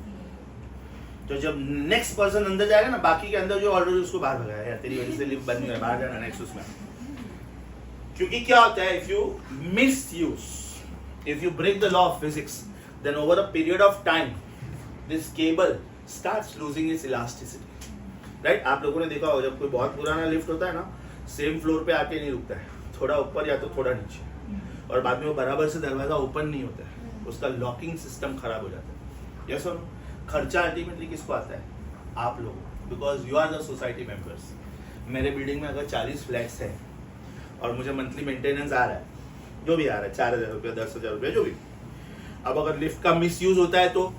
तो जब नेक्स्ट पर्सन अंदर जाएगा ना, बाकी के अंदर जो ऑलरेडी उसको बाहर भगाया, यार तेरी वजह से लिफ्ट बंद नहीं है, बाहर जाना नेक्स्ट उसमें. क्योंकि क्या होता है, if you misuse, if you break the law of physics, then over a period of time this cable starts losing its elasticity. Right? आप लोगों ने देखा होगा, जब कोई बहुत पुराना लिफ्ट होता है ना, सेम फ्लोर पे आके नहीं रुकता है, थोड़ा ऊपर या तो थोड़ा नीचे, और बाद में वो बराबर से दरवाजा ओपन नहीं होता है, उसका लॉकिंग सिस्टम खराब हो जाता है. यस और नो? खर्चा अल्टीमेटली किसको आता है? आप लोगों, because you are the society members. मेरे बिल्डिंग में अगर 40 फ्लैट्स हैं और मुझे मंथली मेंटेनेंस आ रहा है, जो भी आ रहा है, 4,000 रुपया, 10,000 रुपया, जो भी. अब अगर लिफ्ट का मिस यूज होता है तो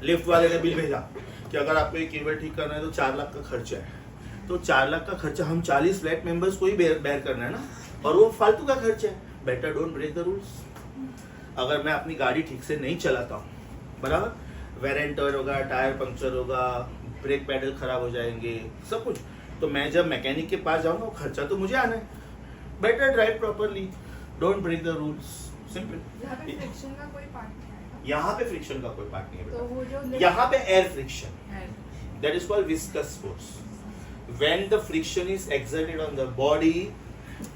लिफ्ट वाले ने बिल भेजा कि अगर आपको ये केबल ठीक करना है तो 4 लाख का खर्चा है. तो 4 लाख का खर्चा हम 40 फ्लैट मेंबर्स को ही बेयर करना है ना, और वो फालतू का खर्चा है. Better don't break the rules. अगर मैं अपनी गाड़ी ठीक से नहीं चलाता हूँ, बराबर, वेरेंटर होगा, टायर पंक्चर होगा, ब्रेक पैडल खराब हो जाएंगे, सब कुछ, तो मैं जब मैकेनिक के पास जाऊंगा, वो खर्चा तो मुझे आना है. Better drive properly, don't break the rules. Simple. यहाँ पे फ्रिक्शन का कोई पार्ट नहीं है. यहाँ पे फ्रिक्शन का कोई पार्ट नहीं है तो वो जो बेटा. यहाँ पे air friction, that is called viscous force. When the friction is exerted on the body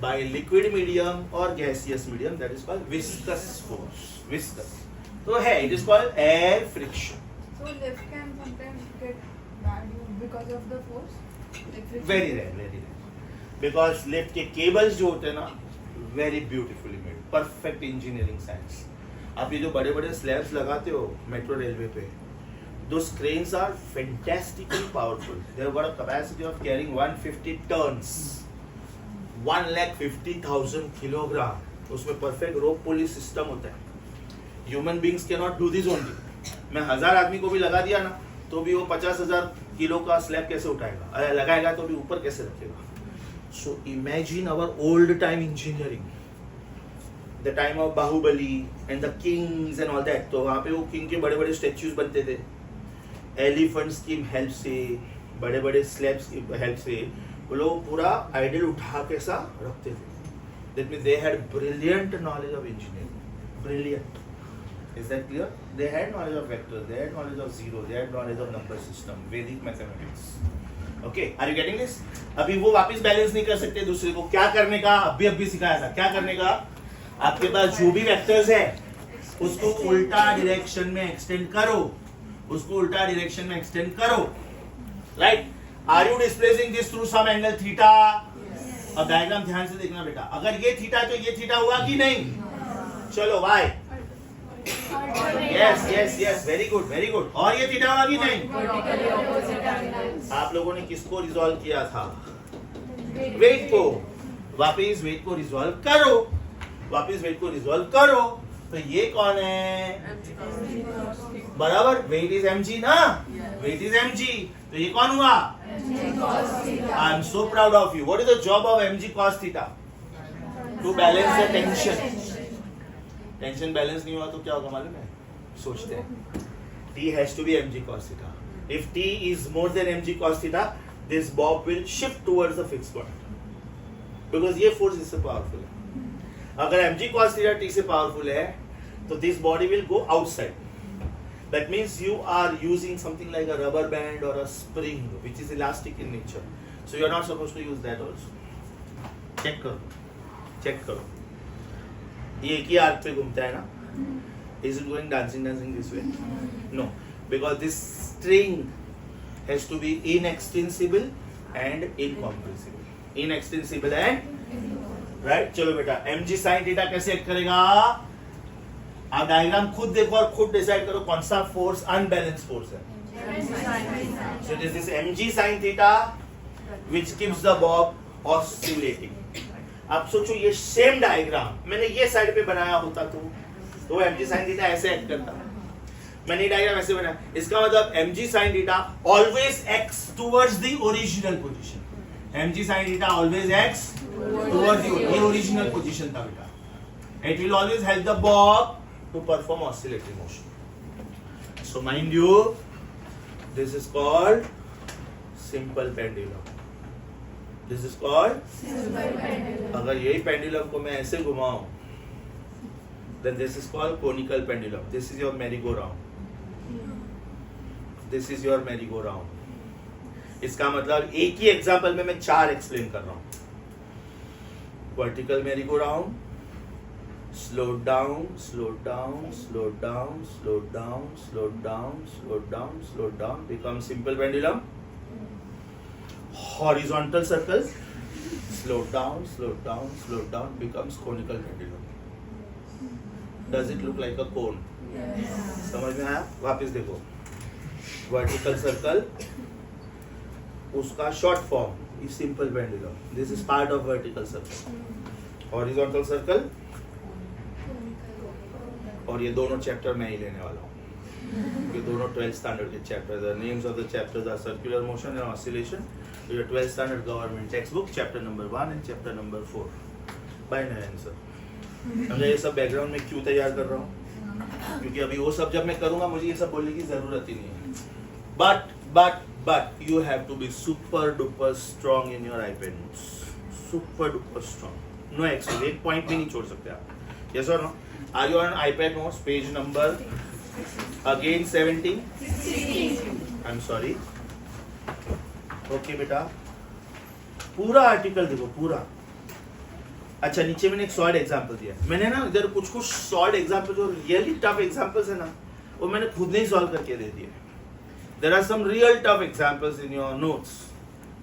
by liquid medium or gaseous medium, that is called viscous force. Viscous. So है, it is called air friction. So lift can sometimes get bad because of the force. Like friction. Very rare, very rare. Because lift के cables जो होते हैं ना, very beautifully made, perfect engineering science. आप ये जो बड़े बड़े स्लैब्स लगाते हो मेट्रो रेलवे पे, those cranes are fantastically powerful. They have got a capacity of carrying 150 tons, 150,000 kilogram. उसमें perfect rope pulley system होता है. Human beings cannot do this only. मैं 1000 आदमी को भी लगा दिया ना, तो भी वो 50,000 किलो का स्लैब कैसे उठाएगा? अरे लगाएगा तो भी ऊपर कैसे रखेगा? So imagine our old time engineering. The time of Bahubali and the kings and all that. तो वहाँ पे वो king के बड़े बड़े statues बनते थे. एलिफेंट्स की हेल्प से, बड़े बड़े स्लैब्स की हेल्प से वो लोग पूरा आइडल उठा के सा रखते थे. That means they had brilliant knowledge of engineering. Brilliant. Is that clear? They had knowledge of vectors, they had knowledge of zero, they had knowledge of number system, Vedic mathematics. Okay, are you getting this? अभी वो वापस बैलेंस नहीं कर सकते दूसरे को. क्या करने का? अभी सिखाया था. क्या करने का? आपके पास जो भी वेक्टर्स है उसको उल्टा डायरेक्शन में एक्सटेंड करो. उसको उल्टा डायरेक्शन में एक्सटेंड करो. Right? Are you displacing this through some angle theta? अब डायग्राम ध्यान से देखना बेटा. अगर ये थीटा तो ये थीटा हुआ कि नहीं? चलो why. Yes yes yes, very good very good. और ये थीटा हुआ कि नहीं? आप लोगों ने किसको रिजॉल्व किया था? वेट को. वापिस वेट को रिजॉल्व करो. वापिस वेट को रिजॉल्व करो. तो ये कौन है? बराबर, वेट इज mg ना. Weight is mg. तो ये कौन हुआ? I am so proud of you. What is the job of mg cos theta? To balance the tension. Tension balance नहीं हुआ तो क्या होगा मालूम है? सोचते हैं. T has to be mg cos theta. If T is more than mg cos theta, this bob will shift towards the fixed point. Because ये force इससे powerful है. अगर mg cos theta T से powerful है, तो this body will go outside. That means you are using something like a rubber band or a spring, which is elastic in nature. So you are not supposed to use that also. Check करो. ये एक ही आर्क पे घूमता है ना? Is it going dancing this way? No, because this string has to be inextensible and incompressible. Inextensible and right. चलो बेटा, mg sin theta कैसे एक्ट करेगा? आप डायग्राम खुद देखो और खुद डिसाइड करो कौन सा फोर्स अनबैलेंस फोर्स है. So this is mg sin theta which keeps the bob oscillating. आप सोचो ये सेम डायग्राम मैंने ये साइड पे बनाया होता तो mg sin theta ऐसे एक्ट करता. मैंने ये डायग्राम ऐसे बनाया. इसका मतलब mg sin theta always acts towards the original position. mg sin theta always acts towards the original position था बेटा. It will always help the bob to perform oscillatory motion. So mind you, this is called simple pendulum. This is called simple pendulum. अगर यही pendulum को मैं ऐसे घुमाऊं, then this is called conical pendulum. This is your merry-go-round. This is your merry-go-round. इसका मतलब एक ही एग्जाम्पल में मैं 4 एक्सप्लेन कर रहा हूं. Vertical merry-go-round, slow down, slow down, slow down, slow down, slow down, slow down, slow down, becomes simple pendulum. Horizontal circle, slow down, slow down, slow down, becomes conical pendulum. Does it look like a cone? Yes. समझ में आया? वापस देखो. Vertical circle, उसका short form is simple pendulum. This is part of vertical circle. Horizontal circle, और ये दोनों चैप्टर मैं ही लेने वाला हूँ. ये दोनों 12th स्टैंडर्ड के चैप्टर्स हैं. Names of the chapters are circular motion and oscillation. ये 12th standard government text book chapter number 1 and chapter number 4 by Nayan sir. मैं ये सब बैकग्राउंड में क्यों तैयार कर रहा हूँ? क्योंकि अभी वो सब जब मैं करूँगा मुझे ये सब बोलने की जरूरत ही नहीं है. But you have to be super duper strong in your iPad notes. Super duper strong. No actually एक पॉइंट भी नहीं छोड़ सकते आप. यस और no? Are you on iPad notes? Page number again 17. 16. I'm sorry. Okay बेटा. पूरा आर्टिकल देखो पूरा. अच्छा नीचे मैंने एक शॉर्ट एग्जांपल दिया. मैंने ना इधर कुछ शॉर्ट एग्जांपल जो रियली टफ एग्जांपल्स है ना वो मैंने खुद नहीं सॉल्व करके दे दिए. There are some real tough examples in your notes.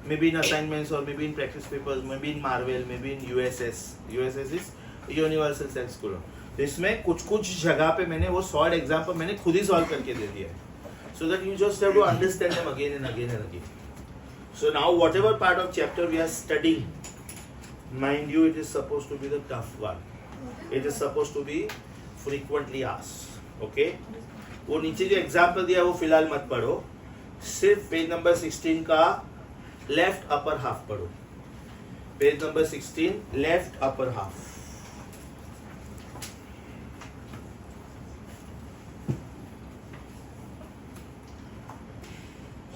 maybe in assignments or maybe in practice papers, maybe in Marvel, maybe in USS. USS is Universal Set Score. तो इसमें कुछ जगह पे मैंने वो सॉल्व एग्जाम्पल मैंने खुद ही सॉल्व करके दे दिया है, so that you just have to understand them again and again and again. So now whatever part of chapter we are studying, mind you, it is supposed to be the tough one. It is supposed to be frequently asked. Okay? वो नीचे जो एग्जाम्पल दिया वो फिलहाल मत पढ़ो, सिर्फ पेज नंबर 16 का लेफ्ट अपर हाफ पढ़ो. Page number 16 left upper half.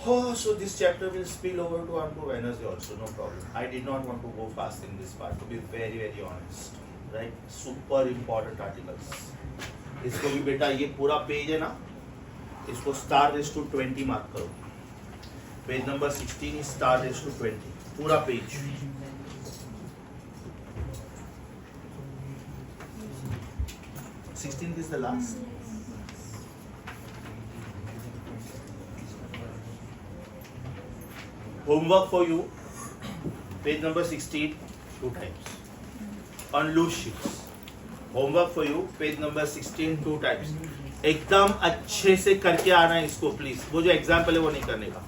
Oh, so this chapter will spill over to onto Wednesday also, no problem. I did not want to go fast in this part, to be very very honest. Right? Super important articles. इसको भी बेटा ये पूरा पेज है ना, इसको स्टार रेस टू 20 मार्क करो. Page number 16 is star race to 20, पूरा page. Sixteenth is the last. Homework for you, page number 16, 2 times. On loose sheets. Homework for you, page number 16, 2 times. एकदम अच्छे से करके आना इसको प्लीज. वो जो एग्जाम्पल है वो नहीं करने का.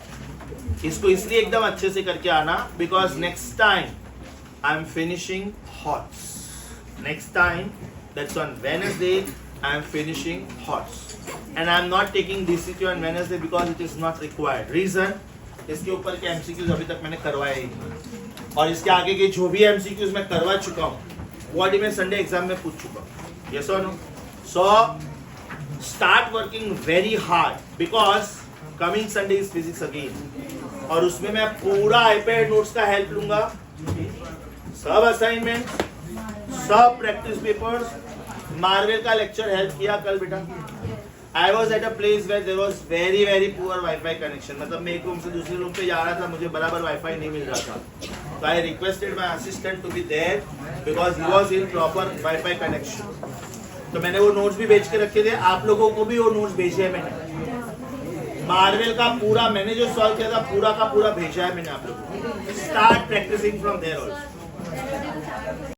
इसको इसलिए एकदम अच्छे से करके आना because next time I am finishing HOTS. Next time that's on Wednesday I am finishing HOTS and I am not taking DCQ on Wednesday because it is not required. Reason, इसके ऊपर के MCQs अभी तक मैंने करवाए ही नहीं, और इसके आगे के जो भी MCQs मैं करवा चुका हूँ वो ऑलरेडी मैं संडे एग्जाम में पूछ चुका हूँ. यस और no? So start working very hard because coming Sunday is physics again, और उसमें मैं पूरा iPad नोट्स का हेल्प लूंगा. सब असाइनमेंट, सब प्रैक्टिस पेपर्स, मार्वल का लेक्चर हेल्प किया कल बेटा. I was at a place where there was very very poor Wi-Fi connection. मतलब मैं एक रूम से दूसरे रूम पे जा रहा था, मुझे बराबर Wi-Fi नहीं मिल रहा था. So I requested my assistant to be there because he was in proper Wi-Fi connection. तो मैंने वो नोट्स भी भेज के रखे थे, आप लोगों को भी वो नोट्स भेजे हैं मैंने. मार्वल का पूरा मैंने जो सॉल्व किया था पूरा का पूरा भेजा है मैंने आप लोगों को. Start practising from there also.